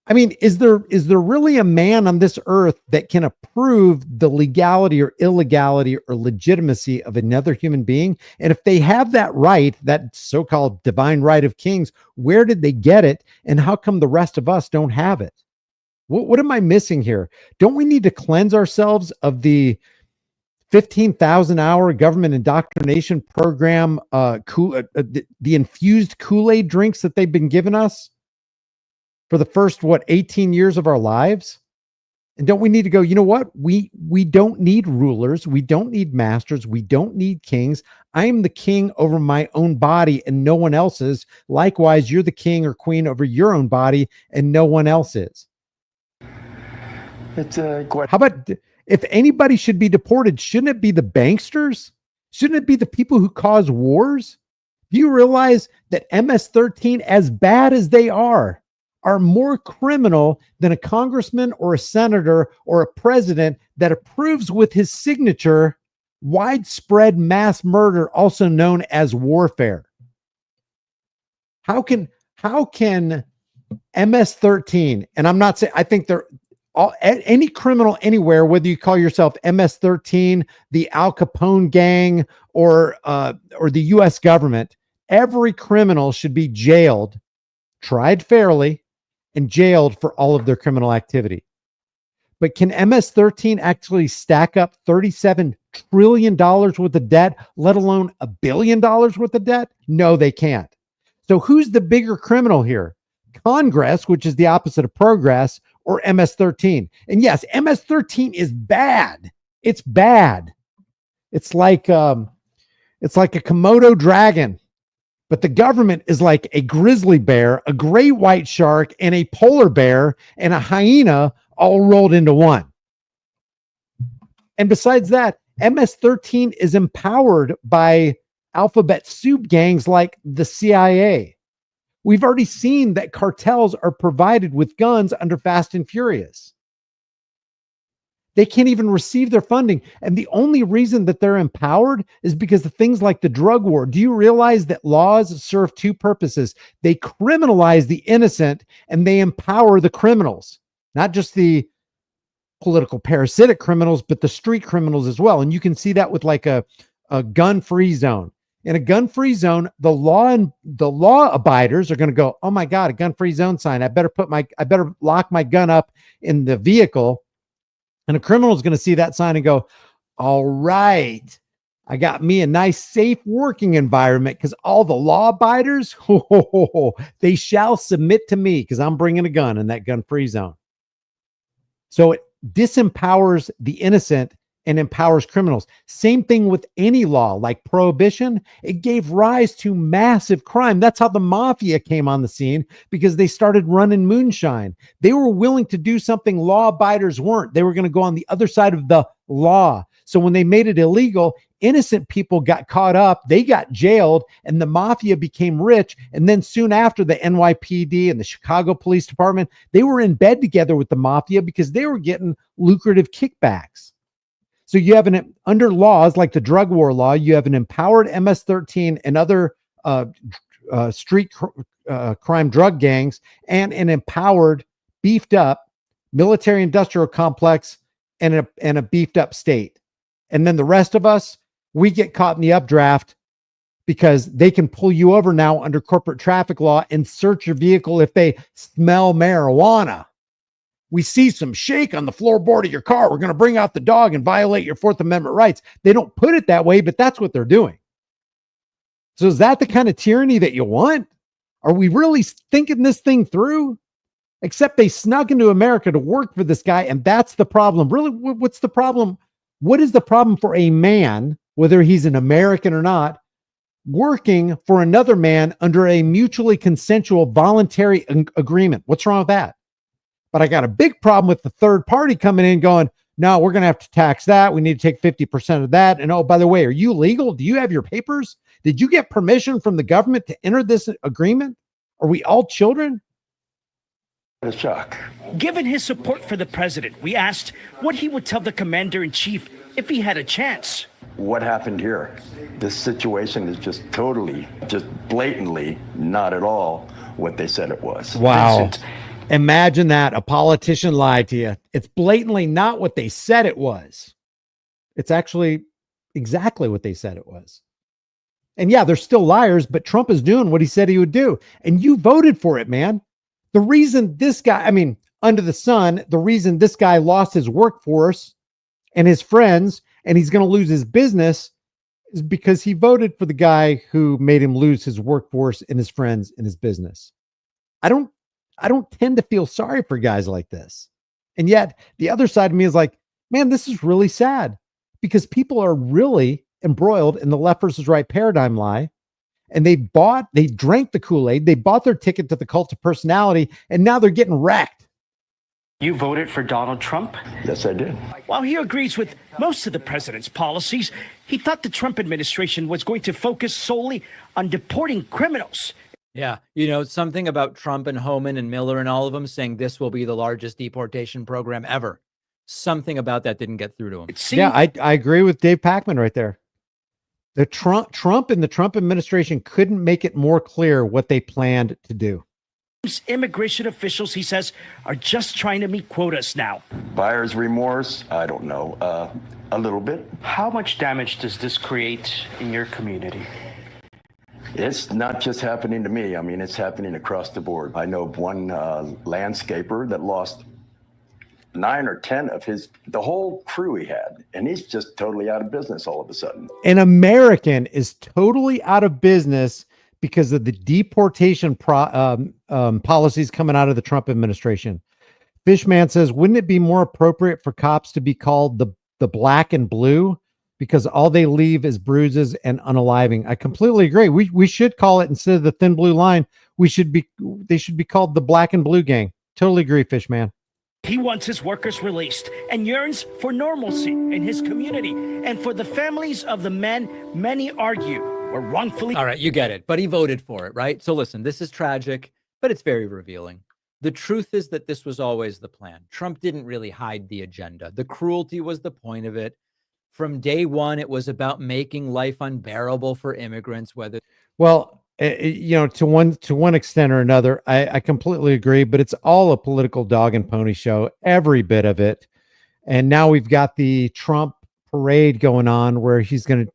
A: I mean, is there really a man on this earth that can approve the legality or illegality or legitimacy of another human being? And if they have that right, that so-called divine right of kings, where did they get it? And how come the rest of us don't have it? What am I missing here? Don't we need to cleanse ourselves of the 15,000-hour government indoctrination program, the infused Kool-Aid drinks that they've been giving us for the first, 18 years of our lives? And don't we need to go, you know what? We don't need rulers. We don't need masters. We don't need kings. I am the king over my own body and no one else's. Likewise, you're the king or queen over your own body and no one else is.
H: It's
A: How about, if anybody should be deported, shouldn't it be the banksters? Shouldn't it be the people who cause wars? Do you realize that MS-13, as bad as they are more criminal than a congressman or a senator or a president that approves with his signature widespread mass murder, also known as warfare? How can MS-13, and I'm not saying, I think they're any criminal anywhere, whether you call yourself MS-13, the Al Capone gang, or the U.S. government, every criminal should be jailed, tried fairly, and jailed for all of their criminal activity. But can MS-13 actually stack up $37 trillion worth of debt, let alone $1 billion worth of debt? No, they can't. So who's the bigger criminal here? Congress, which is the opposite of progress, or MS-13? And yes, MS-13 is bad. It's bad. It's like a Komodo dragon, but the government is like a grizzly bear, a great white shark, and a polar bear, and a hyena all rolled into one. And besides that, MS-13 is empowered by alphabet soup gangs like the CIA. We've already seen that cartels are provided with guns under Fast and Furious. They can't even receive their funding. And the only reason that they're empowered is because of things like the drug war. Do you realize that laws serve two purposes? They criminalize the innocent and they empower the criminals, not just the political parasitic criminals, but the street criminals as well. And you can see that with like a gun-free zone. In a gun-free zone, the law abiders are going to go, oh my God, a gun-free zone sign. I better lock my gun up in the vehicle. And a criminal is going to see that sign and go, all right, I got me a nice, safe working environment because all the law abiders, they shall submit to me because I'm bringing a gun in that gun-free zone. So it disempowers the innocent and empowers criminals. Same thing with any law like prohibition. It gave rise to massive crime. That's how the mafia came on the scene, because they started running moonshine. They were willing to do something law abiders weren't. They were going to go on the other side of the law. So when they made it illegal, innocent people got caught up, they got jailed, and the mafia became rich. And then soon after, the NYPD and the Chicago Police Department, they were in bed together with the mafia because they were getting lucrative kickbacks. So you have under laws like the drug war law, you have an empowered MS-13 and other street crime drug gangs, and an empowered, beefed up military industrial complex and a beefed up state. And then the rest of us, we get caught in the updraft because they can pull you over now under corporate traffic law and search your vehicle if they smell marijuana. We see some shake on the floorboard of your car, we're going to bring out the dog and violate your Fourth Amendment rights. They don't put it that way, but that's what they're doing. So is that the kind of tyranny that you want? Are we really thinking this thing through? Except they snuck into America to work for this guy, and that's the problem. Really, what's the problem? What is the problem for a man, whether he's an American or not, working for another man under a mutually consensual voluntary agreement? What's wrong with that? But I got a big problem with the third party coming in going, no, we're going to have to tax that. We need to take 50% of that. And oh, by the way, are you legal? Do you have your papers? Did you get permission from the government to enter this agreement? Are we all children?
H: A shock.
J: Given his support for the president, we asked what he would tell the commander-in-chief if he had a chance.
H: What happened here? This situation is just totally, just blatantly not at all what they said it was.
A: Wow.
J: Vincent.
A: Imagine that. A politician lied to you. It's blatantly not what they said it was. It's actually exactly what they said it was. And yeah, they're still liars, but Trump is doing what he said he would do. And you voted for it, man. The reason this guy, under the sun, the reason this guy lost his workforce and his friends, and he's going to lose his business, is because he voted for the guy who made him lose his workforce and his friends and his business. I don't tend to feel sorry for guys like this. And yet the other side of me is like, man, this is really sad, because people are really embroiled in the left versus right paradigm lie. And they drank the Kool-Aid, they bought their ticket to the cult of personality, and now they're getting wrecked.
J: You voted for Donald Trump?
H: Yes, I did.
J: While he agrees with most of the president's policies, he thought the Trump administration was going to focus solely on deporting criminals.
I: Yeah. You know, something about Trump and Homan and Miller and all of them saying this will be the largest deportation program ever. Something about that didn't get through to him.
A: Yeah, I agree with Dave Packman right there. The Trump and the Trump administration couldn't make it more clear what they planned to do.
J: Immigration officials, he says, are just trying to meet quotas now.
H: Buyer's remorse? I don't know. A little bit.
J: How much damage does this create in your community?
H: It's not just happening to me. It's happening across the board. I know of one landscaper that lost 9 or 10 of the whole crew he had, and he's just totally out of business all of a sudden.
A: An American is totally out of business because of the deportation policies coming out of the Trump administration. Fishman says, wouldn't it be more appropriate for cops to be called the black and blue, because all they leave is bruises and unaliving? I completely agree. We should call it, instead of the thin blue line, they should be called the black and blue gang. Totally agree, Fishman.
J: He wants his workers released and yearns for normalcy in his community and for the families of the men many argue were wrongfully.
I: All right, you get it. But he voted for it, right? So listen, this is tragic, but it's very revealing. The truth is that this was always the plan. Trump didn't really hide the agenda. The cruelty was the point of it. From day one, it was about making life unbearable for immigrants, whether...
A: Well, to one extent or another, I completely agree, but it's all a political dog and pony show. Every bit of it. And now we've got the Trump parade going on where he's gonna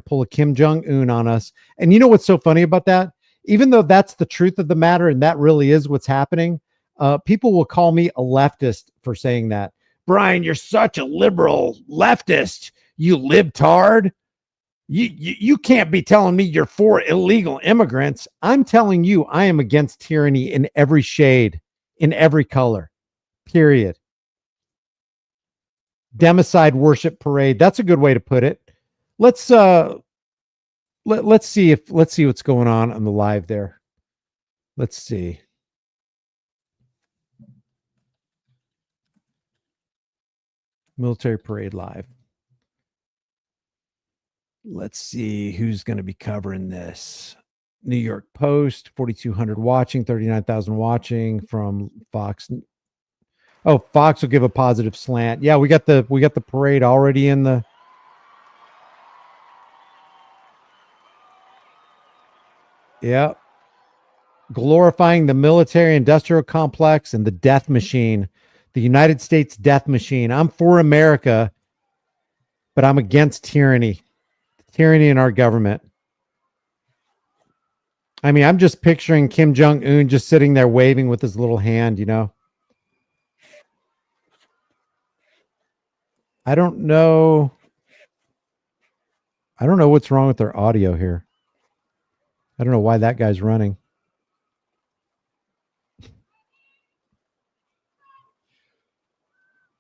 A: pull a Kim Jong-un on us. And you know what's so funny about that? Even though that's the truth of the matter and that really is what's happening, people will call me a leftist for saying that. Brian, you're such a liberal leftist, you libtard. You can't be telling me you're for illegal immigrants. I'm telling you, I am against tyranny in every shade, in every color, period. Democide worship parade. That's a good way to put it. Let's see what's going on the live there. Let's see. Military parade live. Let's see who's going to be covering this. New York Post, 4,200 watching, 39,000 watching from Fox. Oh, Fox will give a positive slant. Yeah, we got the parade already in the. Yeah. Glorifying the military industrial complex and the death machine, the United States death machine. I'm for America, but I'm against tyranny. Tyranny in our government. I mean, I'm just picturing Kim Jong-un just sitting there waving with his little hand, you know. I don't know what's wrong with their audio here. I don't know why that guy's running.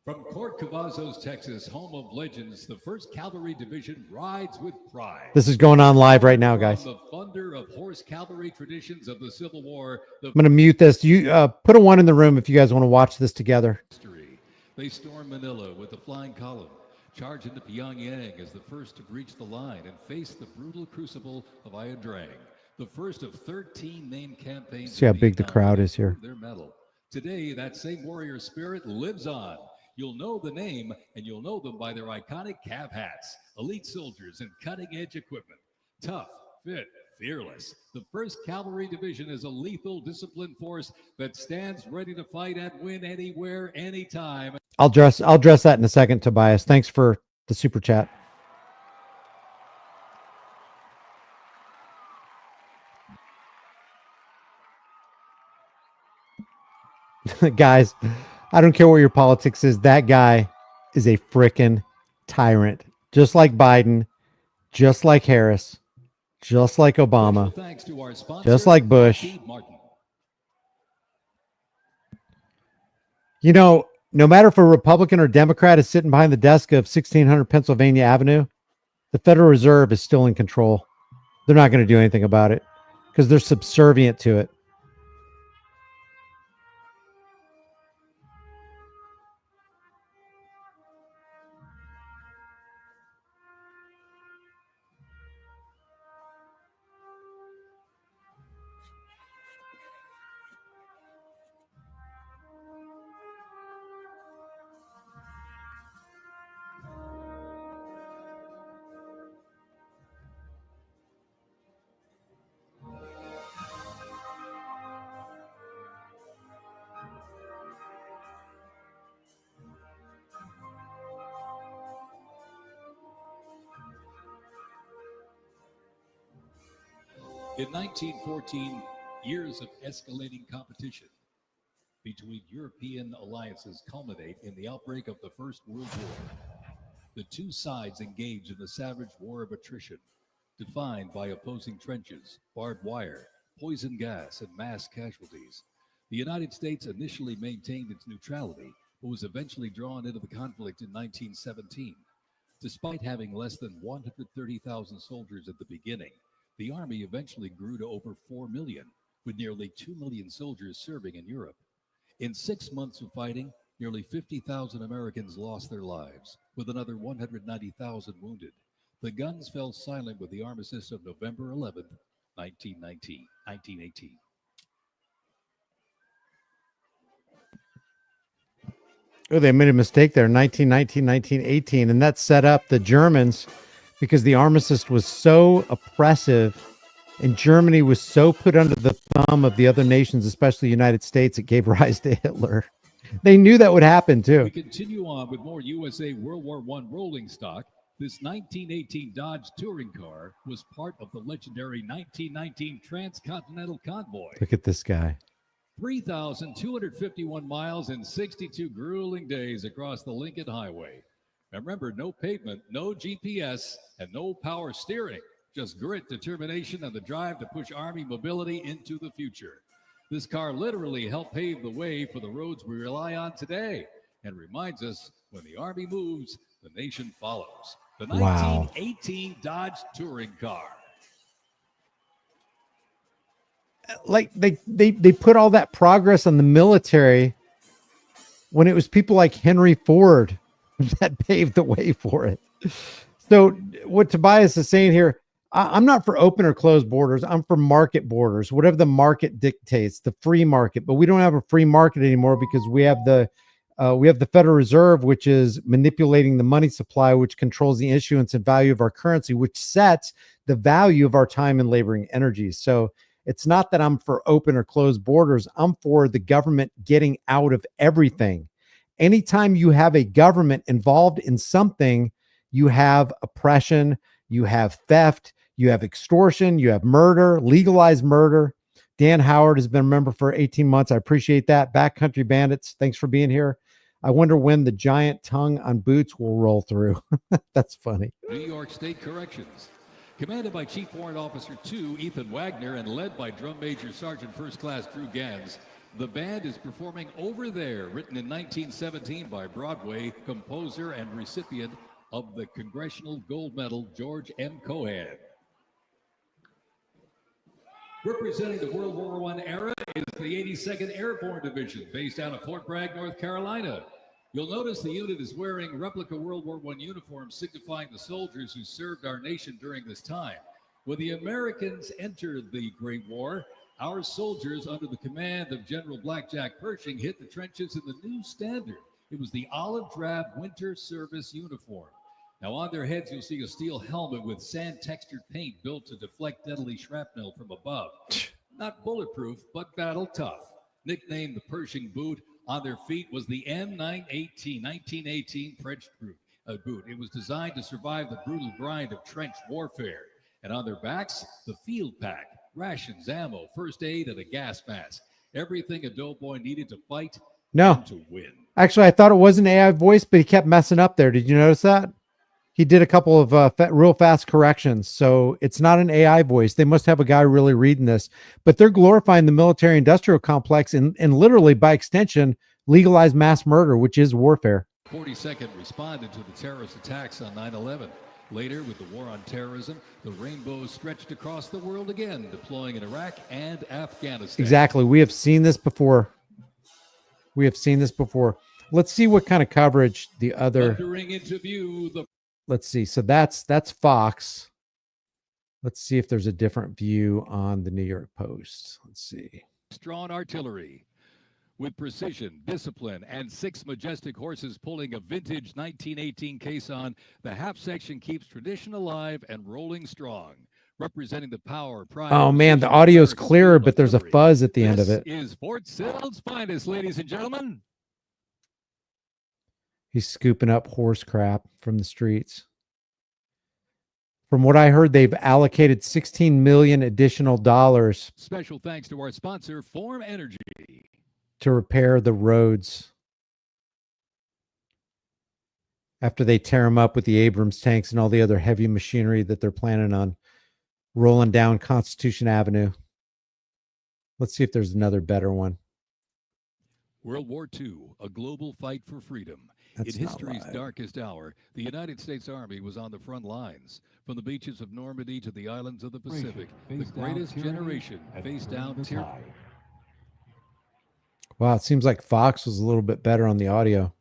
K: From Port Cavazos, Texas, home of legends, the 1st Cavalry Division rides with pride.
A: This is going on live right now, guys.
K: The thunder of horse cavalry traditions of the Civil War.
A: I'm going to mute this. You put a 1 in the room if you guys want to watch this together.
K: They storm Manila with the flying column, charge into Pyongyang as the first to breach the line and face the brutal crucible of Ia Drang, the first of 13 named campaigns.
A: See how big the crowd is here.
K: Their medal. Today, that same warrior spirit lives on. You'll know the name, and you'll know them by their iconic cav hats, elite soldiers, and cutting-edge equipment. Tough, fit, fearless. The 1st Cavalry Division is a lethal, disciplined force that stands ready to fight and win anywhere, anytime.
A: I'll address that in a second, Tobias. Thanks for the super chat. Guys, I don't care what your politics is. That guy is a frickin' tyrant. Just like Biden, just like Harris, just like Obama, just like Bush. You know, no matter if a Republican or Democrat is sitting behind the desk of 1600 Pennsylvania Avenue, the Federal Reserve is still in control. They're not going to do anything about it because they're subservient to it.
K: In 1914, years of escalating competition between European alliances culminate in the outbreak of the First World War. The two sides engage in the savage war of attrition, defined by opposing trenches, barbed wire, poison gas, and mass casualties. The United States initially maintained its neutrality, but was eventually drawn into the conflict in 1917. Despite having less than 130,000 soldiers at the beginning, the Army eventually grew to over 4 million, with nearly 2 million soldiers serving in Europe. In 6 months of fighting, nearly 50,000 Americans lost their lives, with another 190,000 wounded. The guns fell silent with the armistice of November 11, 1918.
A: Oh, they made a mistake there, 1919, 1918, and that set up the Germans because the armistice was so oppressive and Germany was so put under the thumb of the other nations, especially the United States, it gave rise to Hitler. They knew that would happen too.
K: We continue on with more USA World War I rolling stock. This 1918 Dodge touring car was part of the legendary 1919 Transcontinental Convoy.
A: Look at this guy.
K: 3,251 miles and 62 grueling days across the Lincoln Highway. Remember, no pavement, no GPS, and no power steering. Just grit, determination, and the drive to push Army mobility into the future. This car literally helped pave the way for the roads we rely on today and reminds us when the Army moves, the nation follows. The 1918 Dodge touring car.
A: Like they put all that progress on the military when it was people like Henry Ford that paved the way for it. So what Tobias is saying here, I'm not for open or closed borders. I'm for market borders, whatever the market dictates, the free market. But we don't have a free market anymore because we have the Federal Reserve, which is manipulating the money supply, which controls the issuance and value of our currency, which sets the value of our time and labor and energy. So it's not that I'm for open or closed borders. I'm for the government getting out of everything. Anytime you have a government involved in something, you have oppression, you have theft, you have extortion, you have murder, legalized murder. Dan Howard has been a member for 18 months. I appreciate that. Backcountry Bandits, thanks for being here. I wonder when the giant tongue on boots will roll through. That's funny.
K: New York State Corrections. Commanded by Chief Warrant Officer 2 Ethan Wagner and led by Drum Major Sergeant First Class Drew Gans, the band is performing Over There, written in 1917 by Broadway composer and recipient of the Congressional Gold Medal, George M. Cohan. Representing the World War I era is the 82nd Airborne Division, based out of Fort Bragg, North Carolina. You'll notice the unit is wearing replica World War I uniforms signifying the soldiers who served our nation during this time. When the Americans entered the Great War, our soldiers, under the command of General Blackjack Pershing, hit the trenches in the new standard. It was the olive drab winter service uniform. Now on their heads, you'll see a steel helmet with sand-textured paint built to deflect deadly shrapnel from above. Not bulletproof, but battle tough. Nicknamed the Pershing boot, on their feet was the M918, 1918 French boot. It was designed to survive the brutal grind of trench warfare. And on their backs, the field pack, rations, ammo, first aid, and a gas mask. Everything a doughboy needed to fight and to win.
A: Actually, I thought it was an AI voice, but he kept messing up there. Did you notice that? He did a couple of real fast corrections. So it's not an AI voice. They must have a guy really reading this, but they're glorifying the military industrial complex and literally by extension, legalized mass murder, which is warfare.
K: 42nd responded to the terrorist attacks on 9/11. Later, with the war on terrorism, the rainbow stretched across the world again, deploying in Iraq and Afghanistan.
A: Exactly. We have seen this before. Let's see what kind of coverage the other.
K: Into view the
A: Let's see. So that's Fox. Let's see if there's a different view on the New York Post. Let's see.
K: Drawn artillery with precision, discipline, and 6 majestic horses pulling a vintage 1918 caisson. The half section keeps tradition alive and rolling strong, representing the power, pride.
A: Oh man, the audio's clearer, but there's a fuzz at the end of it.
K: This is Fort Sill's finest, ladies and gentlemen.
A: He's scooping up horse crap from the streets. From what I heard, they've allocated $16 million additional dollars.
K: Special thanks to our sponsor, Form Energy,
A: to repair the roads after they tear them up with the Abrams tanks and all the other heavy machinery that they're planning on rolling down Constitution Avenue. Let's see if there's another better one.
K: World War II, a global fight for freedom.
A: That's
K: in history's darkest hour, the United States Army was on the front lines. From the beaches of Normandy to the islands of the Pacific, the greatest generation faced down tyranny.
A: Wow, it seems like Fox was a little bit better on the audio.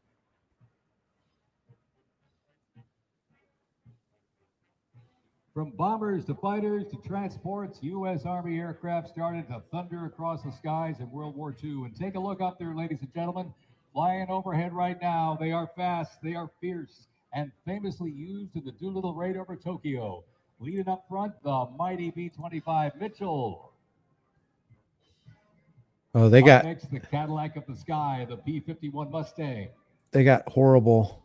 L: From bombers to fighters to transports, U.S. Army aircraft started to thunder across the skies in World War II. And take a look up there, ladies and gentlemen. Flying overhead right now. They are fast, they are fierce, and famously used in the Doolittle raid over Tokyo. Leading up front, the mighty B-25 Mitchell.
A: Oh, they
L: Up
A: got
L: next, the Cadillac of the Sky, the P-51 Mustang.
A: they got horrible.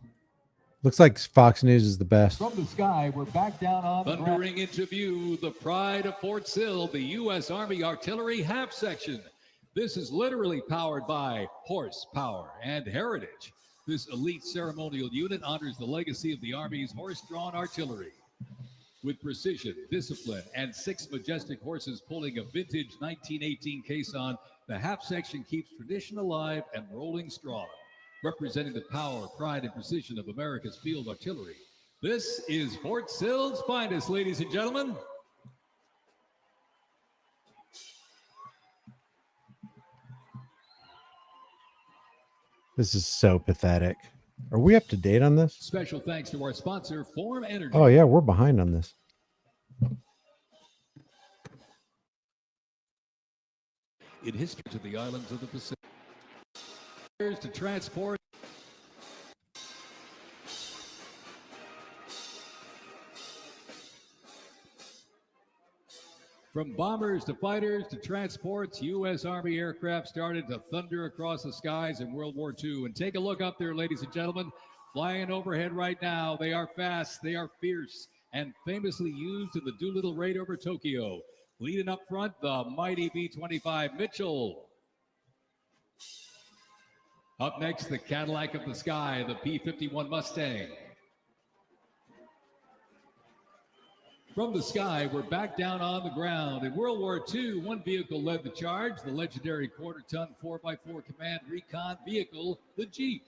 A: Looks like Fox News is the best.
L: From the sky, we're back down on the ground.
K: Thundering into view, the pride of Fort Sill, the U.S. Army Artillery Half Section. This is literally powered by horsepower and heritage. This elite ceremonial unit honors the legacy of the Army's horse-drawn artillery. With precision, discipline, and 6 majestic horses pulling a vintage 1918 caisson, the half section keeps tradition alive and rolling strong, representing the power, pride, and precision of America's field artillery. This is Fort Sill's finest, ladies and gentlemen.
A: This is so pathetic. Are we up to date on this?
K: Special thanks to our sponsor, Form Energy.
A: Oh yeah, we're behind on this.
K: In history to the islands of the Pacific. To transport. From bombers to fighters to transports, U.S. Army aircraft started to thunder across the skies in World War II. And take a look up there, ladies and gentlemen. Flying overhead right now. They are fast, they are fierce, and famously used in the Doolittle raid over Tokyo. Leading up front, the mighty B-25 Mitchell. Up next, the Cadillac of the Sky, the P-51 Mustang. From the sky, we're back down on the ground. In World War II, one vehicle led the charge, the legendary quarter-ton 4x4 command recon vehicle, the Jeep.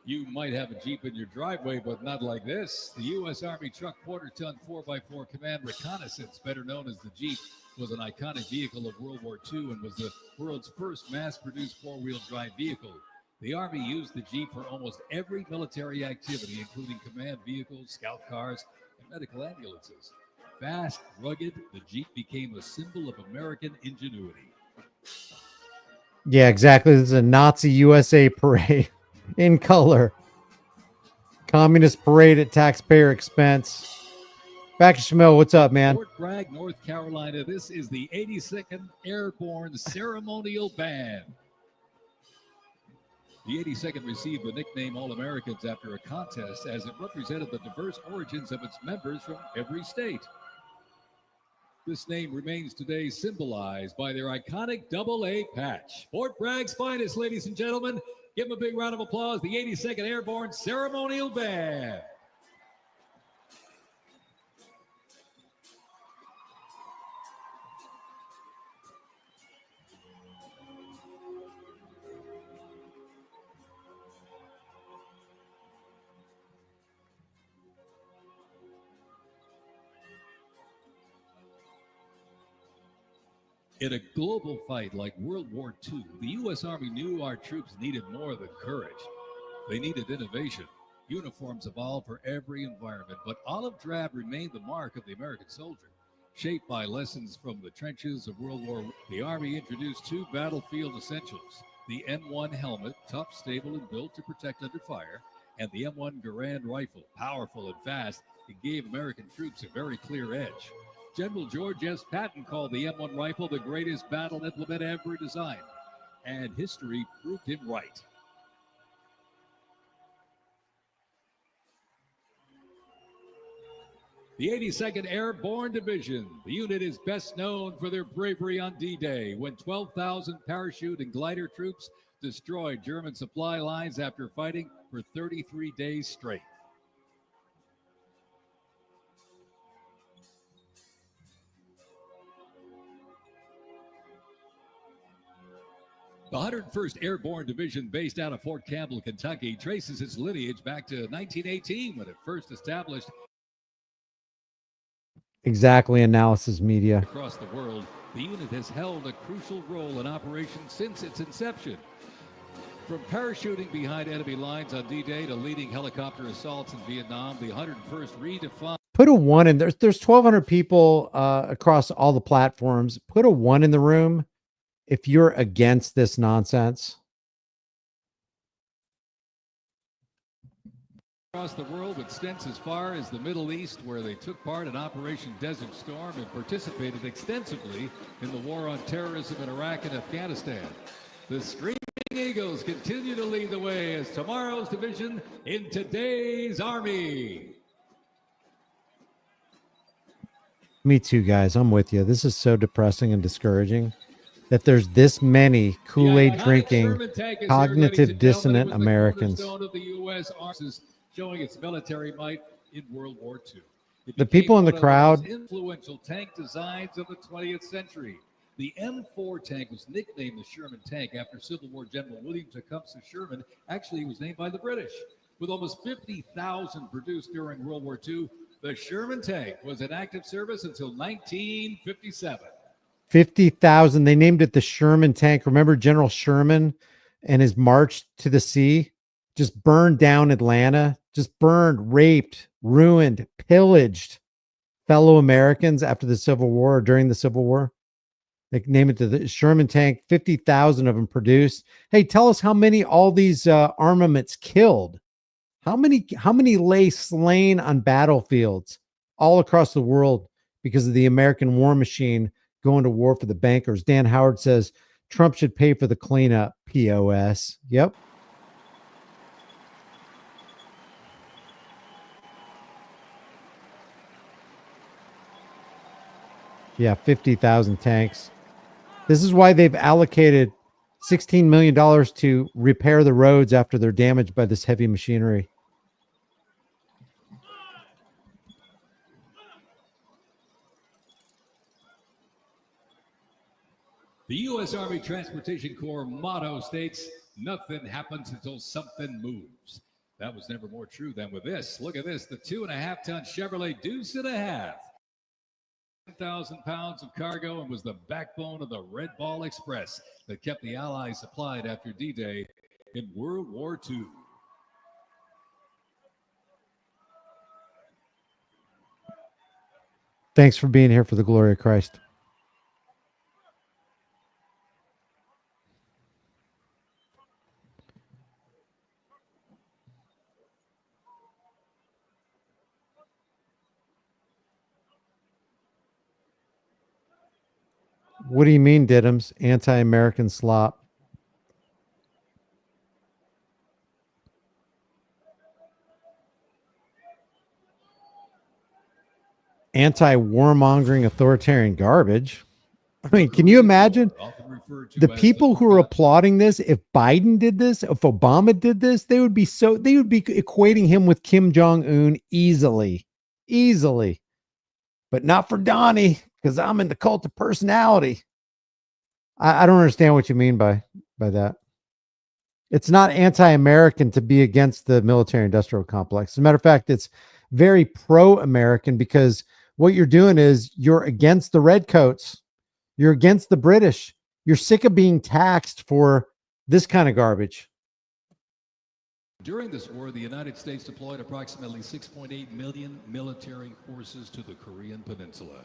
K: You might have a Jeep in your driveway, but not like this. The U.S. Army truck quarter-ton 4x4 command reconnaissance, better known as the Jeep, was an iconic vehicle of World War II and was the world's first mass-produced four-wheel drive vehicle. The Army used the Jeep for almost every military activity, including command vehicles, scout cars, and medical ambulances. Fast, rugged, the Jeep became a symbol of American ingenuity.
A: Yeah, exactly. This is a Nazi USA parade in color. Communist parade at taxpayer expense. Back to Shmuel. What's up, man?
K: Fort Bragg, North Carolina. This is the 82nd Airborne Ceremonial Band. The 82nd received the nickname All-Americans after a contest as it represented the diverse origins of its members from every state. This name remains today symbolized by their iconic AA patch. Fort Bragg's finest, ladies and gentlemen. Give them a big round of applause, the 82nd Airborne Ceremonial Band. In a global fight like World War II, the U.S. Army knew our troops needed more than courage. They needed innovation. Uniforms evolved for every environment, but olive drab remained the mark of the American soldier. Shaped by lessons from the trenches of World War I, the Army introduced 2 battlefield essentials: the M1 helmet, tough, stable, and built to protect under fire, and the M1 Garand rifle, powerful and fast. It gave American troops a very clear edge. General George S. Patton called the M1 rifle the greatest battle implement ever designed, and history proved him right. The 82nd Airborne Division. The unit is best known for their bravery on D-Day, when 12,000 parachute and glider troops destroyed German supply lines after fighting for 33 days straight. The 101st Airborne Division, based out of Fort Campbell, Kentucky, traces its lineage back to 1918 when it first established
A: Exactly, analysis media.
K: across the world. The unit has held a crucial role in operations since its inception. From parachuting behind enemy lines on D-Day to leading helicopter assaults in Vietnam, the 101st redefined.
A: Put a 1 in. There's 1,200 people across all the platforms. Put a 1 in the room if you're against this nonsense.
K: across the world with stints as far as the Middle East, where they took part in Operation Desert Storm and participated extensively in the war on terrorism in Iraq and Afghanistan. The Screaming Eagles continue to lead the way as tomorrow's division in today's Army.
A: Me too, guys. I'm with you. This is so depressing and discouraging that there's this many Kool-Aid drinking, cognitive dissonant Americans.
K: Of the U.S. Army showing its military might in World War II.
A: The people in the crowd.
K: Influential tank designs of the 20th century. The M4 tank was nicknamed the Sherman tank after Civil War General William Tecumseh Sherman. Actually, he was named by the British. With almost 50,000 produced during World War II, the Sherman tank was in active service until 1957.
A: 50,000. They named it the Sherman tank. Remember General Sherman and his march to the sea? Just burned down Atlanta, just burned, raped, ruined, pillaged fellow Americans after the Civil War or during the Civil War. They named it the Sherman tank. 50,000 of them produced. Hey, tell us how many all these armaments killed. How many lay slain on battlefields all across the world because of the American war machine going to war for the bankers? Dan Howard says Trump should pay for the cleanup. POS. Yep. Yeah, 50,000 tanks. This is why they've allocated $16 million to repair the roads after they're damaged by this heavy machinery.
K: The U.S. Army Transportation Corps motto states, "Nothing happens until something moves." That was never more true than with this. Look at this, the 2.5-ton Chevrolet Deuce and a half. 10,000 pounds of cargo and was the backbone of the Red Ball Express that kept the Allies supplied after D-Day in World War II.
A: Thanks for being here for the glory of Christ. What do you mean, Diddums? Anti-American slop. Anti-warmongering authoritarian garbage. I mean, can you imagine the people who are applauding this? If Biden did this, if Obama did this, they would be equating him with Kim Jong-un easily. But not for Donnie, because I'm in the cult of personality. I don't understand what you mean by that. It's not anti-American to be against the military-industrial complex. As a matter of fact, it's very pro-American, because what you're doing is you're against the redcoats. You're against the British. You're sick of being taxed for this kind of garbage.
K: During this war, the United States deployed approximately 6.8 million military forces to the Korean Peninsula.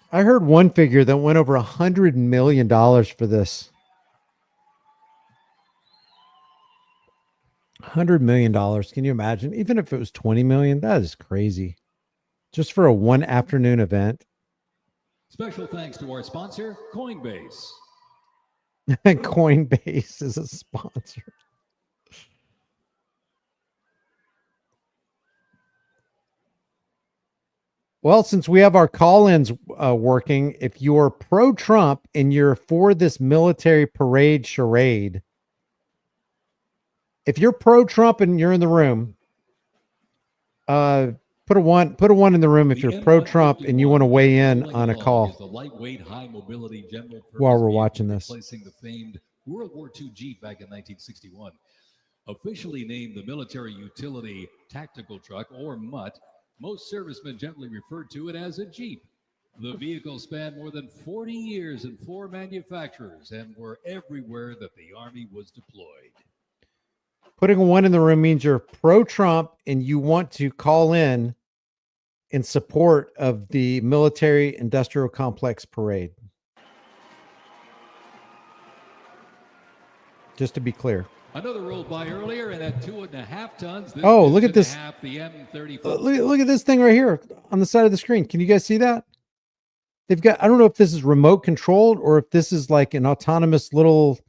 A: I heard one figure that went over $100 million for this. $100 million. Can you imagine? Even if it was 20 million, that is crazy. Just for a one afternoon event.
K: Special thanks to our sponsor, Coinbase.
A: Coinbase is a sponsor. Well, since we have our call-ins working, if you're pro-Trump and you're for this military parade charade, if you're pro-Trump and you're in the room, put a one in the room if you're pro-Trump and you want to weigh in on a call
K: the lightweight, high mobility general
A: while we're watching this.
K: Replacing the famed World War II Jeep back in 1961. Officially named the Military Utility Tactical Truck, or MUT, most servicemen generally referred to it as a Jeep. The vehicle spanned more than 40 years in 4 manufacturers and were everywhere that the Army was deployed.
A: Putting a one in the room means you're pro-Trump and you want to call in support of the military industrial complex parade. just to be clear.
K: Another rolled by earlier, and at 2.5 tons. This
A: Oh,
K: is
A: look at this.
K: 2.5, the M35.
A: Look at this thing right here on the side of the screen. Can you guys see that? They've got, I don't know if this is remote controlled or if this is like an autonomous little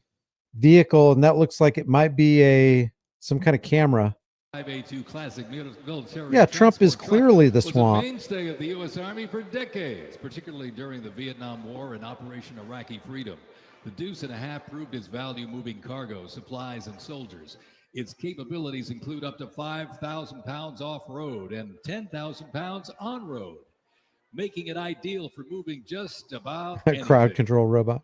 A: vehicle, and that looks like it might be some kind of camera.
K: 5A2 classic military.
A: Yeah, Trump is clearly the
K: was
A: swamp.
K: a mainstay of the U.S. Army for decades, particularly during the Vietnam War and Operation Iraqi Freedom. The Deuce and a Half proved its value moving cargo, supplies, and soldiers. Its capabilities include up to 5,000 pounds off-road and 10,000 pounds on-road, making it ideal for moving just about anything.
A: Crowd control robot.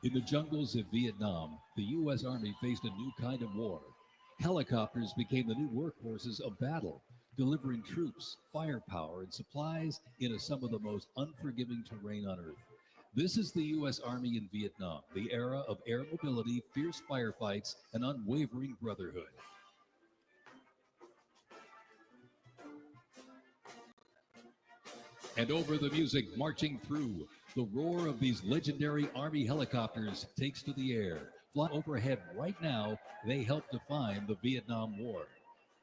K: In the jungles of Vietnam, the U.S. Army faced a new kind of war. Helicopters became the new workhorses of battle, delivering troops, firepower, and supplies into some of the most unforgiving terrain on Earth. This is the U.S. Army in Vietnam, the era of air mobility, fierce firefights, and unwavering brotherhood. And over the music marching through, the roar of these legendary Army helicopters takes to the air. Flying overhead right now, they help define the Vietnam War.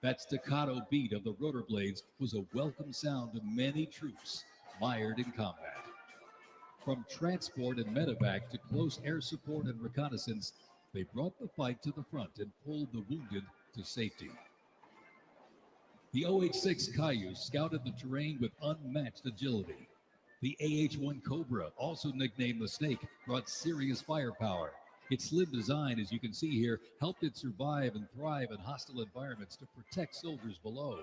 K: That staccato beat of the rotor blades was a welcome sound to many troops mired in combat. From transport and medevac to close air support and reconnaissance, they brought the fight to the front and pulled the wounded to safety. The OH-6 Cayuse scouted the terrain with unmatched agility. The AH-1 Cobra, also nicknamed the Snake, brought serious firepower. Its slim design, as you can see here, helped it survive and thrive in hostile environments to protect soldiers below.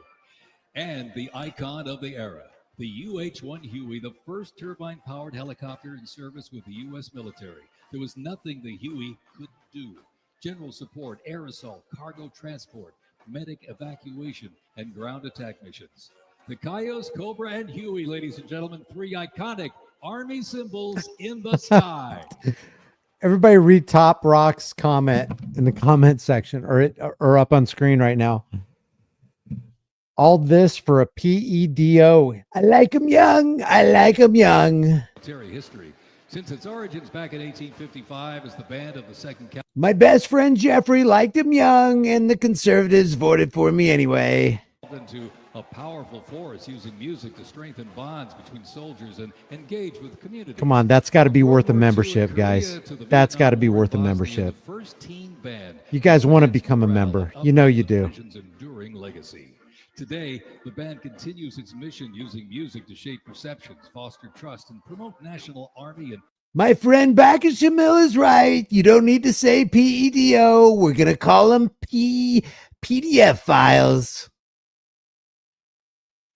K: And the icon of the era, the UH-1 Huey, the first turbine-powered helicopter in service with the U.S. military. There was nothing the Huey couldn't do. General support, air assault, cargo transport, medic evacuation, and ground attack missions. The Cayuse, Cobra, and Huey, ladies and gentlemen, three iconic Army symbols in the sky.
A: Everybody read Top Rock's comment in the comment section or up on screen right now. All this for a PEDO. I like 'em young. I like 'em young.
K: Military history. Since its origins back in 1855 as the band of the 2nd Cavalry.
A: My best friend Jeffrey liked him young, and the conservatives voted for me anyway.
K: Into a powerful force using music to strengthen bonds between soldiers and engage with the community.
A: Come on, that's got to be worth a membership, guys. That's got to be worth a membership. You guys want to become a member. You know you do.
K: Enduring legacy. Today, the band continues its mission using music to shape perceptions, foster trust, and promote national army and
A: My friend Bacchus Shamil is right. You don't need to say PEDO. We're going to call them PDF files.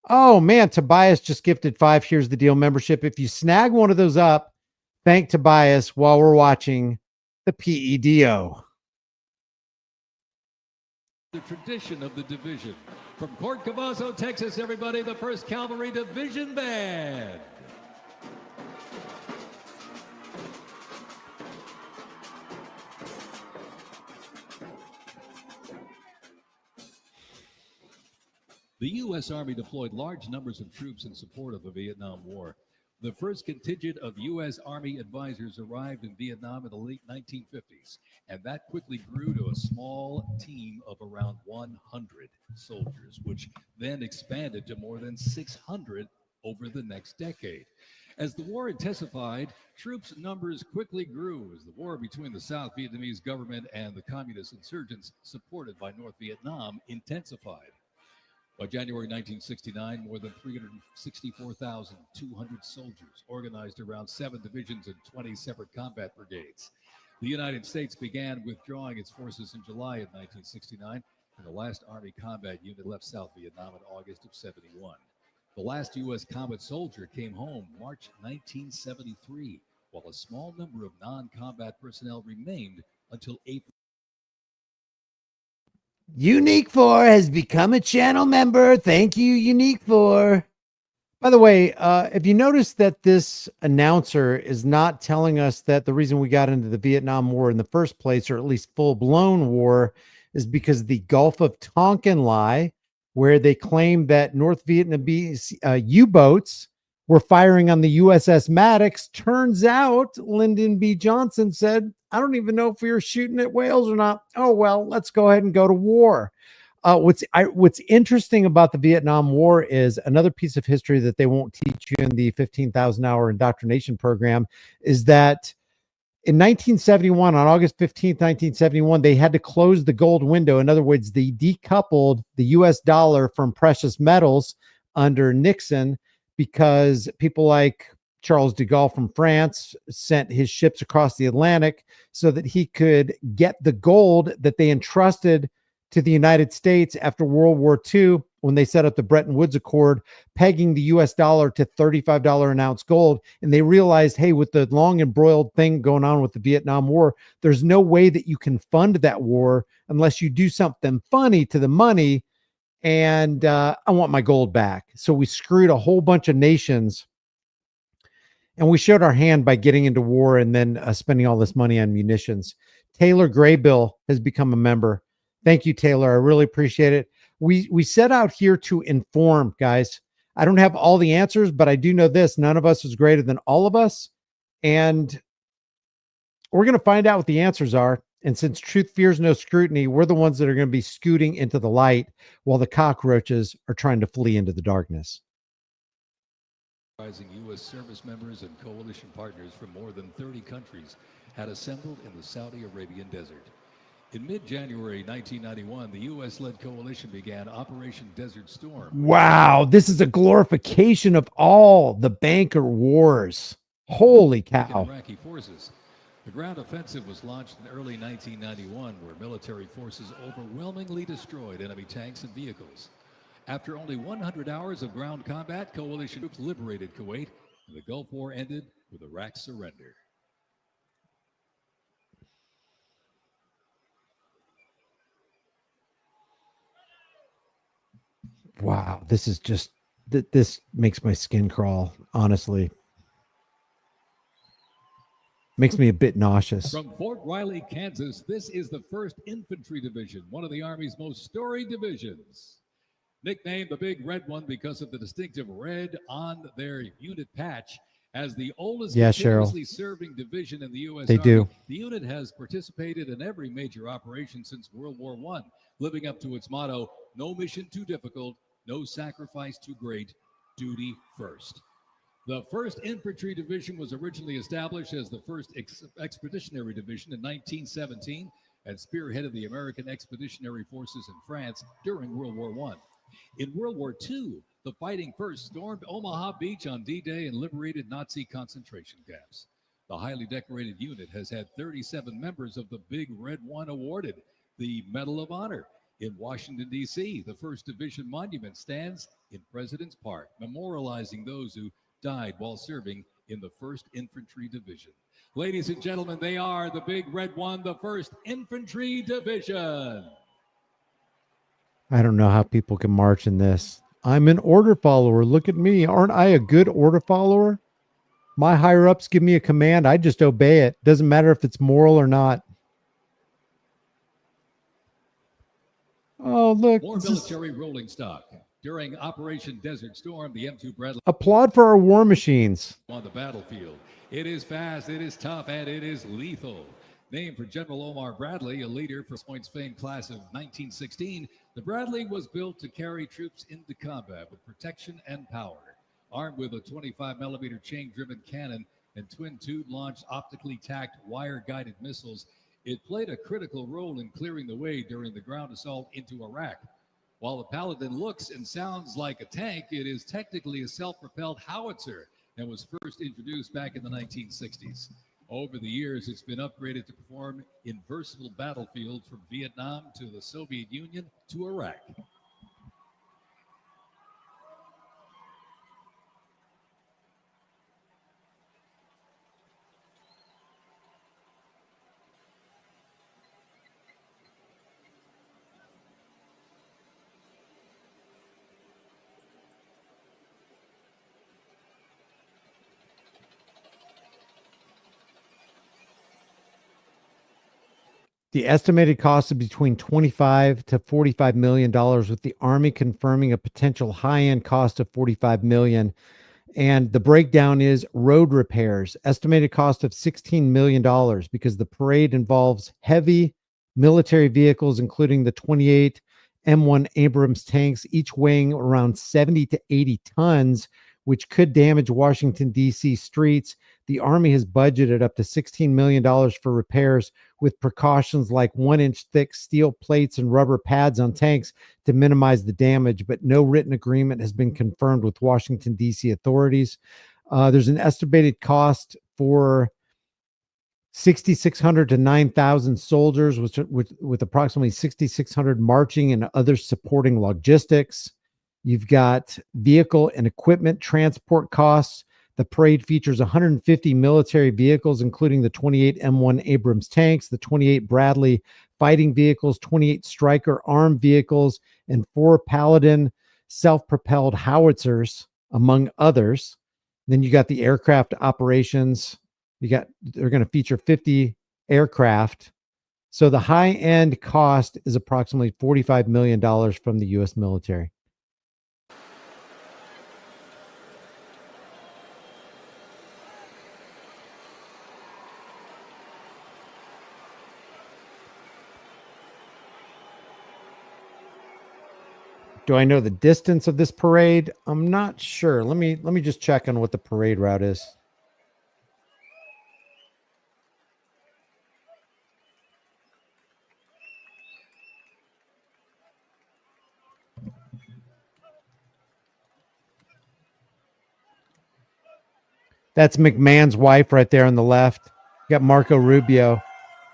A: Oh, man. Tobias just gifted 5 Here's the Deal membership. If you snag one of those up, thank Tobias while we're watching the PEDO.
K: The tradition of the division. From Port Cavazo, Texas, everybody, the 1st Cavalry Division Band. The U.S. Army deployed large numbers of troops in support of the Vietnam War. The first contingent of U.S. Army advisors arrived in Vietnam in the late 1950s, and that quickly grew to a small team of around 100 soldiers, which then expanded to more than 600 over the next decade. As the war intensified, troops' numbers quickly grew as the war between the South Vietnamese government and the communist insurgents supported by North Vietnam intensified. By January 1969, more than 364,200 soldiers organized around 7 divisions and 20 separate combat brigades. The United States began withdrawing its forces in July of 1969, and the last Army combat unit left South Vietnam in August of 71. The last U.S. combat soldier came home March 1973, while a small number of non-combat personnel remained until April.
A: Unique 4 has become a channel member. Thank you, Unique 4. By the way, if you notice that this announcer is not telling us that the reason we got into the Vietnam War in the first place, or at least full-blown war, is because of the Gulf of Tonkin lie, where they claim that North Vietnamese U-boats were firing on the USS Maddox. Turns out Lyndon B. Johnson said, I don't even know if we were shooting at whales or not. Oh, well, let's go ahead and go to war. What's interesting about the Vietnam War is another piece of history that they won't teach you in the 15,000 hour indoctrination program is that in 1971, on August 15th, 1971, they had to close the gold window. In other words, they decoupled the US dollar from precious metals under Nixon because people like Charles de Gaulle from France sent his ships across the Atlantic so that he could get the gold that they entrusted to the United States after World War II when they set up the Bretton Woods Accord, pegging the US dollar to $35 an ounce gold. And they realized, hey, with the long embroiled thing going on with the Vietnam War, there's no way that you can fund that war unless you do something funny to the money. And I want my gold back. So we screwed a whole bunch of nations. And we showed our hand by getting into war and then spending all this money on munitions. Taylor Graybill has become a member. Thank you, Taylor. I really appreciate it. We set out here to inform, guys. I don't have all the answers, but I do know this. None of us is greater than all of us. And we're going to find out what the answers are. And since truth fears no scrutiny, we're the ones that are going to be scooting into the light while the cockroaches are trying to flee into the darkness.
K: U.S. service members and coalition partners from more than 30 countries had assembled in the Saudi Arabian desert. In mid-January 1991, the U.S.-led coalition began Operation Desert Storm.
A: Wow, this is a glorification of all the banker wars. Holy cow.
K: Iraqi forces. The ground offensive was launched in early 1991, where military forces overwhelmingly destroyed enemy tanks and vehicles. After only 100 hours of ground combat, coalition troops liberated Kuwait, and the Gulf War ended with Iraq's surrender.
A: Wow, this is just, this makes my skin crawl, honestly. Makes me a bit nauseous.
K: From Fort Riley, Kansas, this is the 1st Infantry Division, one of the Army's most storied divisions. Nicknamed the Big Red One because of the distinctive red on their unit patch. As the oldest continuously serving division in the U.S.
A: They
K: Army,
A: do.
K: The unit has participated in every major operation since World War I, living up to its motto, no mission too difficult, no sacrifice too great, duty first. The 1st Infantry Division was originally established as the 1st Expeditionary Division in 1917 and spearheaded the American Expeditionary Forces in France during World War I. In World War II, the Fighting First stormed Omaha Beach on D-Day and liberated Nazi concentration camps. The highly decorated unit has had 37 members of the Big Red One awarded the Medal of Honor. In Washington, D.C., the 1st Division Monument stands in President's Park, memorializing those who died while serving in the 1st Infantry Division. Ladies and gentlemen, they are the Big Red One, the 1st Infantry Division.
A: I don't know how people can march in this. I'm an order follower. Look at me. Aren't I a good order follower? My higher ups give me a command. I just obey it. Doesn't matter if it's moral or not. Oh, look.
K: More military rolling stock. During Operation Desert Storm, the M2 Bradley
A: Applaud for our war machines.
K: on the battlefield. It is fast, it is tough, and it is lethal. Named for General Omar Bradley, a leader for Point's famed class of 1916, the Bradley was built to carry troops into combat with protection and power. Armed with a 25mm chain-driven cannon and twin-tube launched optically tacked wire-guided missiles, it played a critical role in clearing the way during the ground assault into Iraq. While the Paladin looks and sounds like a tank, it is technically a self-propelled howitzer and was first introduced back in the 1960s. Over the years, it's been upgraded to perform in versatile battlefields from Vietnam to the Soviet Union to Iraq.
A: The estimated cost is between $25 to $45 million, with the Army confirming a potential high-end cost of $45 million. And the breakdown is road repairs, estimated cost of $16 million because the parade involves heavy military vehicles, including the 28 M1 Abrams tanks, each weighing around 70 to 80 tons, which could damage Washington, D.C. streets. The Army has budgeted up to $16 million for repairs, with precautions like 1-inch thick steel plates and rubber pads on tanks to minimize the damage, but no written agreement has been confirmed with Washington, D.C. authorities. There's an estimated cost for 6,600 to 9,000 soldiers, with approximately 6,600 marching and other supporting logistics. You've got vehicle and equipment transport costs. The parade features 150 military vehicles, including the 28 M1 Abrams tanks, the 28 Bradley fighting vehicles, 28 Stryker armed vehicles, and 4 Paladin self-propelled howitzers, among others. Then you got the aircraft operations. They're going to feature 50 aircraft. So the high-end cost is approximately $45 million from the U.S. military. Do I know the distance of this parade? I'm not sure. Let me just check on what the parade route is. That's McMahon's wife right there on the left. You got Marco Rubio.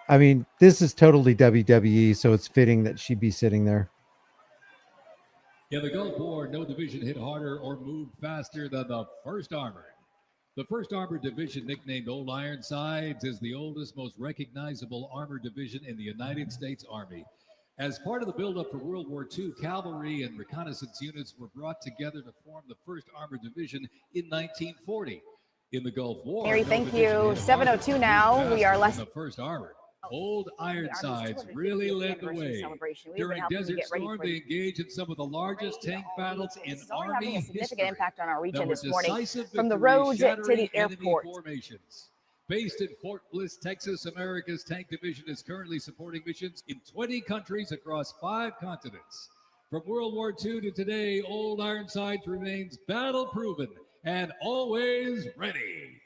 A: I mean, this is totally WWE, so it's fitting that she'd be sitting there.
K: In the Gulf War, no division hit harder or moved faster than the 1st Armored. The 1st Armored Division, nicknamed Old Ironsides, is the oldest, most recognizable armored division in the United States Army. As part of the buildup for World War II, cavalry and reconnaissance units were brought together to form the 1st Armored Division in 1940. In the Gulf War,
M: Mary, thank you. 7:02 now. We are less.
K: The 1st Armored. Old Ironsides really led the way. During Desert Storm, they engaged in some of the largest tank battles in Army
M: having a significant
K: history.
M: impact on our region this morning,
K: Decisive
M: from the
K: victories
M: roads to
K: shattering
M: the
K: enemy
M: airport.
K: Formations. Based in Fort Bliss, Texas, America's Tank Division is currently supporting missions in 20 countries across 5 continents. From World War II to today, Old Ironsides remains battle-proven and always ready.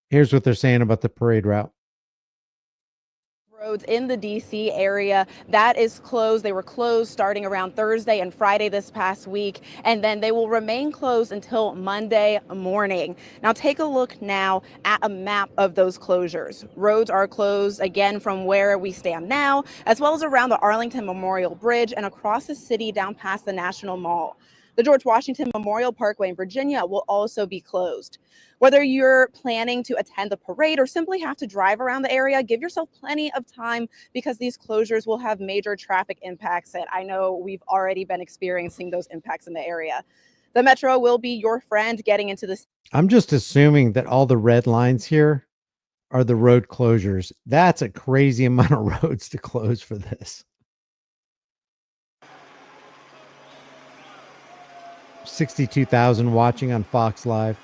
A: Here's what they're saying about the parade route.
M: Roads in the DC area that is closed. They were closed starting around Thursday and Friday this past week, and then they will remain closed until Monday morning. Now take a look now at a map of those closures. Roads are closed again from where we stand now, as well as around the Arlington Memorial Bridge and across the city down past the National Mall. The George Washington Memorial Parkway in Virginia will also be closed. Whether you're planning to attend the parade or simply have to drive around the area, give yourself plenty of time because these closures will have major traffic impacts. And I know we've already been experiencing those impacts in the area. The Metro will be your friend getting into this.
A: I'm just assuming that all the red lines here are the road closures. That's a crazy amount of roads to close for this. 62,000 watching on Fox Live.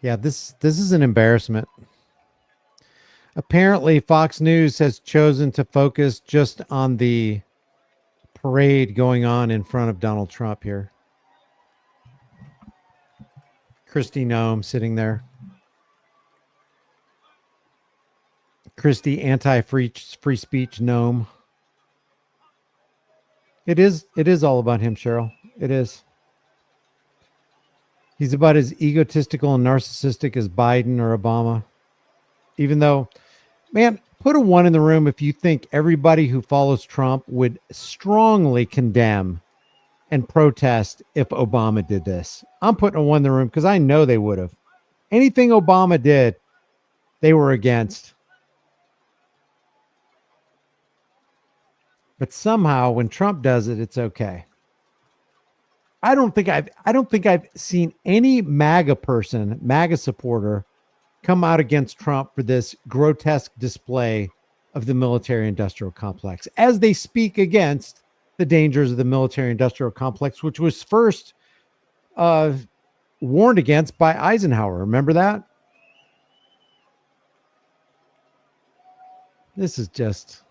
A: Yeah, this is an embarrassment. Apparently, Fox News has chosen to focus just on the parade going on in front of Donald Trump here. Kristi Noem sitting there. Kristi, anti-free speech Noem. It is all about him, Cheryl. It is. He's about as egotistical and narcissistic as Biden or Obama. Even though, man, put a 1 in the room if you think everybody who follows Trump would strongly condemn and protest if Obama did this. I'm putting a 1 in the room because I know they would have. Anything Obama did, they were against. But somehow when Trump does it, it's okay. I don't think I've seen any MAGA supporter come out against Trump for this grotesque display of the military industrial complex as they speak against the dangers of the military industrial complex, which was first warned against by Eisenhower. Remember that? This is just,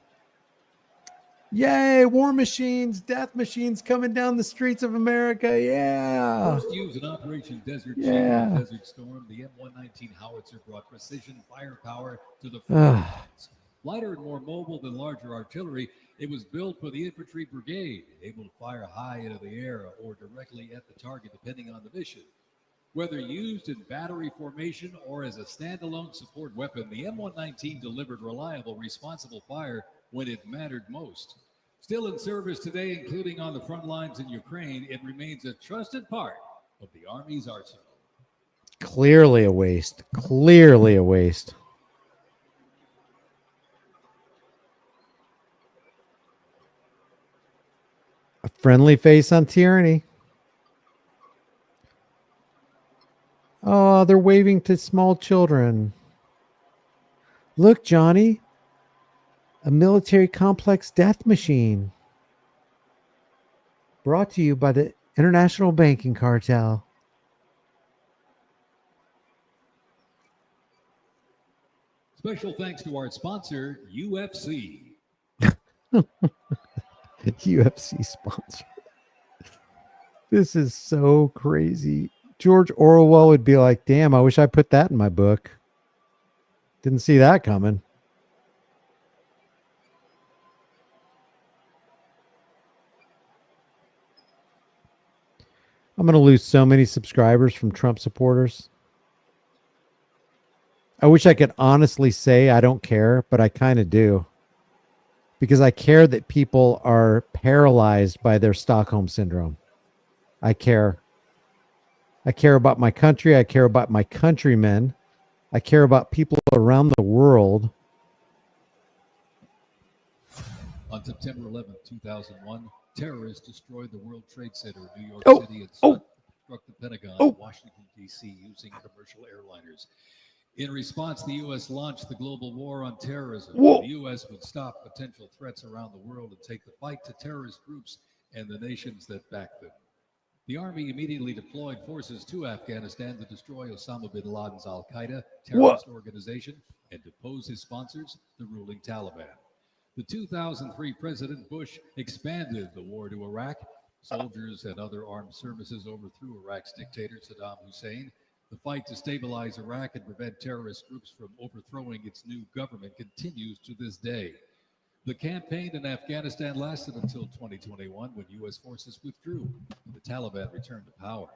A: yay, war machines, death machines coming down the streets of America. Yeah.
K: First used in Operation Desert Shield
A: Yeah.
K: and Desert Storm, the M119 howitzer brought precision firepower to the front lines. Lighter and more mobile than larger artillery, it was built for the infantry brigade, able to fire high into the air or directly at the target, depending on the mission. Whether used in battery formation or as a standalone support weapon, the M119 delivered reliable, responsible fire when it mattered most. Still in service today, including on the front lines in Ukraine, it remains a trusted part of the Army's arsenal.
A: Clearly a waste. Clearly a waste. A friendly face on tyranny. Oh, they're waving to small children. Look, Johnny, a military complex death machine. Brought to you by the International Banking Cartel.
K: Special thanks to our sponsor, UFC.
A: UFC sponsor. This is so crazy. George Orwell would be like, damn, I wish I put that in my book. Didn't see that coming. I'm going to lose so many subscribers from Trump supporters. I wish I could honestly say I don't care, but I kind of do. Because I care that people are paralyzed by their Stockholm syndrome. I care. I care about my country. I care about my countrymen. I care about people around the world.
K: On September 11, 2001, terrorists destroyed the World Trade Center in New York City and struck the Pentagon in Washington, D.C. using commercial airliners. In response, the U.S. launched the global war on terrorism. The U.S. would stop potential threats around the world and take the fight to terrorist groups and the nations that back them. The Army immediately deployed forces to Afghanistan to destroy Osama bin Laden's al-Qaeda terrorist organization and depose his sponsors, the ruling Taliban. The 2003 President Bush expanded the war to Iraq. Soldiers and other armed services overthrew Iraq's dictator Saddam Hussein. The fight to stabilize Iraq and prevent terrorist groups from overthrowing its new government continues to this day. The campaign in Afghanistan lasted until 2021 when U.S. forces withdrew and the Taliban returned to power.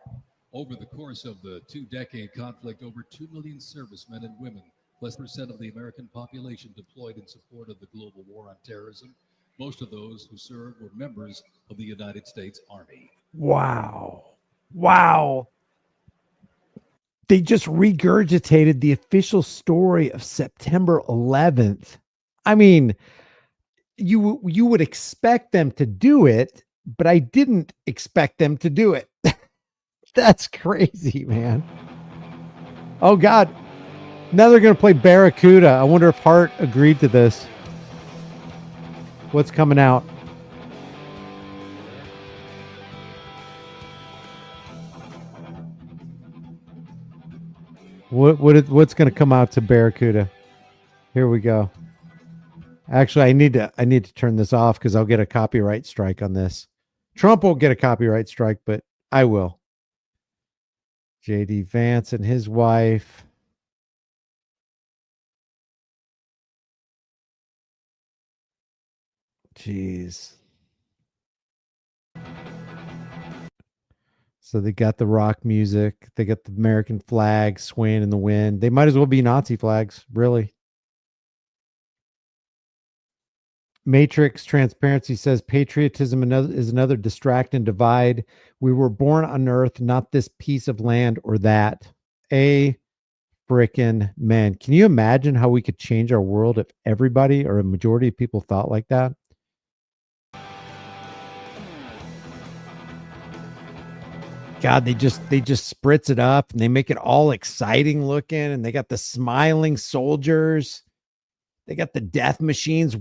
K: Over the course of the two-decade conflict, over 2 million servicemen and women, less % of the American population, deployed in support of the global war on terrorism. Most of those who served were members of the United States Army.
A: Wow. Wow. They just regurgitated the official story of September 11th. I mean, you would expect them to do it, but I didn't expect them to do it. That's crazy, man. Oh, God. Now they're going to play Barracuda. I wonder if Hart agreed to this. What's coming out? What's going to come out to Barracuda? Here we go. Actually, I need to turn this off because I'll get a copyright strike on this. Trump won't get a copyright strike, but I will. J.D. Vance and his wife. Jeez. So they got the rock music. They got the American flag swaying in the wind. They might as well be Nazi flags, really. Matrix Transparency says patriotism is another distract and divide. We were born on earth, not this piece of land or that. A frickin' man. Can you imagine how we could change our world if everybody or a majority of people thought like that? God, they just spritz it up and they make it all exciting looking, and they got the smiling soldiers. They got the death machines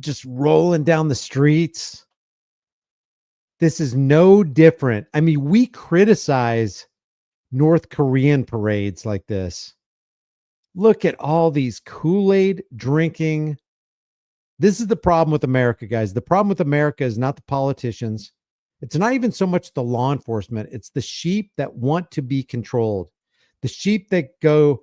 A: just rolling down the streets. This is no different. I mean, we criticize North Korean parades like this. Look at all these Kool-Aid drinking. This is the problem with America, guys. The problem with America is not the politicians. It's not even so much the law enforcement. It's the sheep that want to be controlled. The sheep that go,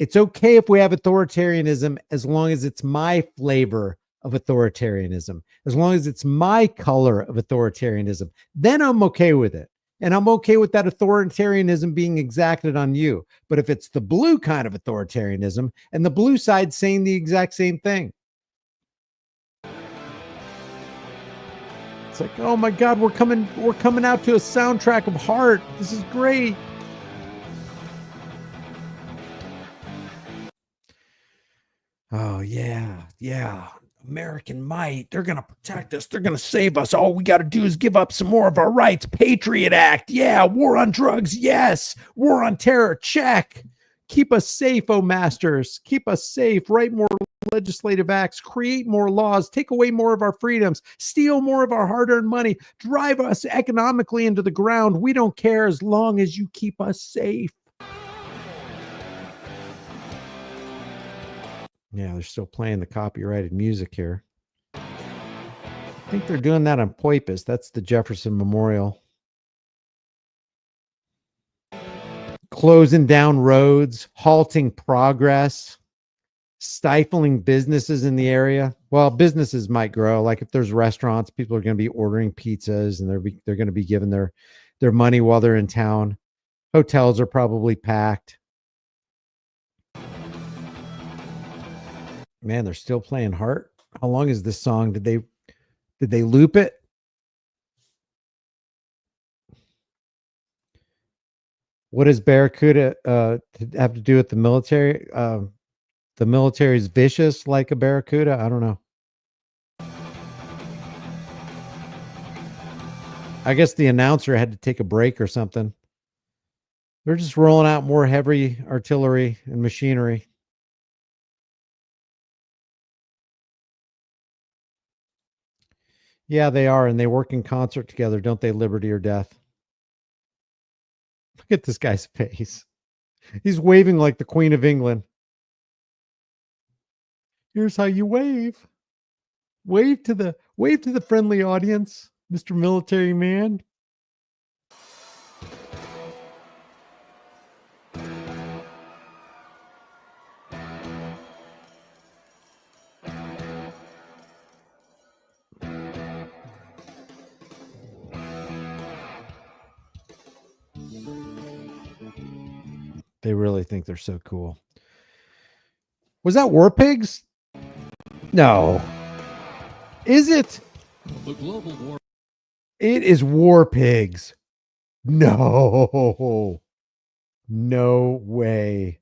A: it's okay if we have authoritarianism as long as it's my flavor of authoritarianism, as long as it's my color of authoritarianism. Then I'm okay with it. And I'm okay with that authoritarianism being exacted on you. But if it's the blue kind of authoritarianism and the blue side saying the exact same thing, it's like, oh my God, we're coming out to a soundtrack of heart. This is great. Oh yeah. American might. They're gonna protect us. They're gonna save us. All we got to do is give up some more of our rights. Patriot Act. Yeah. War on drugs. Yes. War on terror. Check. Keep us safe, oh masters. Keep us safe. Write more legislative acts. Create more laws. Take away more of our freedoms. Steal more of our hard-earned money. Drive us economically into the ground. We don't care as long as you keep us safe. Yeah, they're still playing the copyrighted music here. I think they're doing that on Poipus. That's the Jefferson Memorial. Closing down roads, halting progress, stifling businesses in the area. Well, businesses might grow. Like if there's restaurants, people are going to be ordering pizzas and they're going to be given their money while they're in town. Hotels are probably packed. Man, they're still playing Heart. How long is this song? Did they loop it? What does Barracuda have to do with the military? The military's vicious like a barracuda? I don't know. I guess the announcer had to take a break or something. They're just rolling out more heavy artillery and machinery. Yeah, they are, and they work in concert together, don't they? Liberty or death. Look at this guy's face. He's waving like the Queen of England. Here's how you wave. Wave to the friendly audience, Mr. Military Man. They really think they're so cool. Was that War Pigs? No. Is it?
K: The global war.
A: It is War Pigs. No. No way.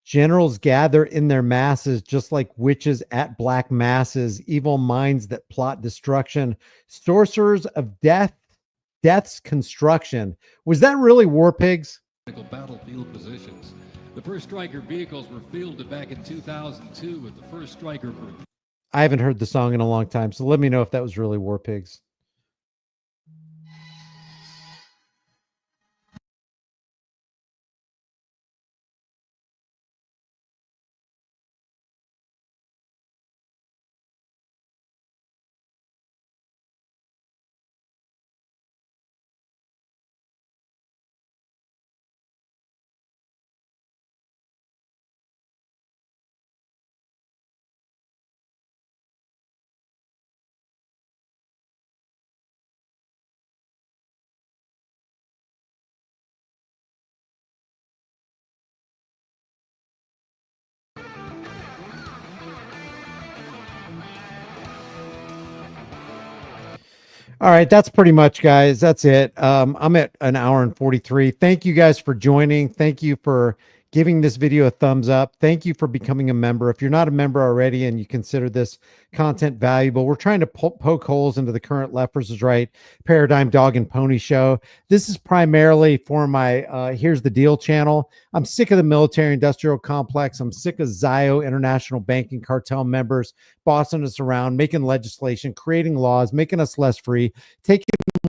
A: Generals gather in their masses, just like witches at black masses, evil minds that plot destruction, sorcerers of death's construction. Was that really War Pigs?
K: Battlefield positions. The first Stryker vehicles were fielded back in 2002 with the first Stryker group.
A: I haven't heard the song in a long time, so let me know if that was really War Pigs. All right, that's pretty much, guys. That's it. I'm at an hour and 43. Thank you guys for joining. Thank you for giving this video a thumbs up. Thank you for becoming a member. If you're not a member already and you consider this content valuable, we're trying to poke holes into the current left versus right paradigm dog and pony show. This is primarily for my Here's the Deal channel. I'm sick of the military industrial complex. I'm sick of Zio international banking cartel members bossing us around, making legislation, creating laws, making us less free, taking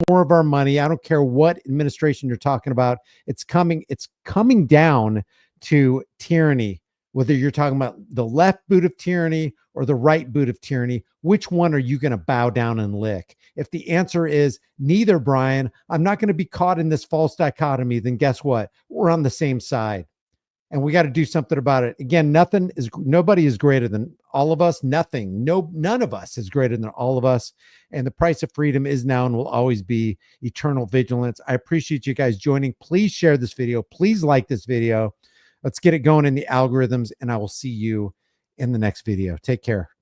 A: more of our money. I don't care what administration you're talking about. It's coming down to tyranny, whether you're talking about the left boot of tyranny or the right boot of tyranny. Which one are you going to bow down and lick? If the answer is neither, Brian, I'm not going to be caught in this false dichotomy, then guess what? We're on the same side. And we got to do something about it. Again, nobody is greater than all of us. None of us is greater than all of us. And the price of freedom is now and will always be eternal vigilance. I appreciate you guys joining. Please share this video. Please like this video. Let's get it going in the algorithms, and I will see you in the next video. Take care.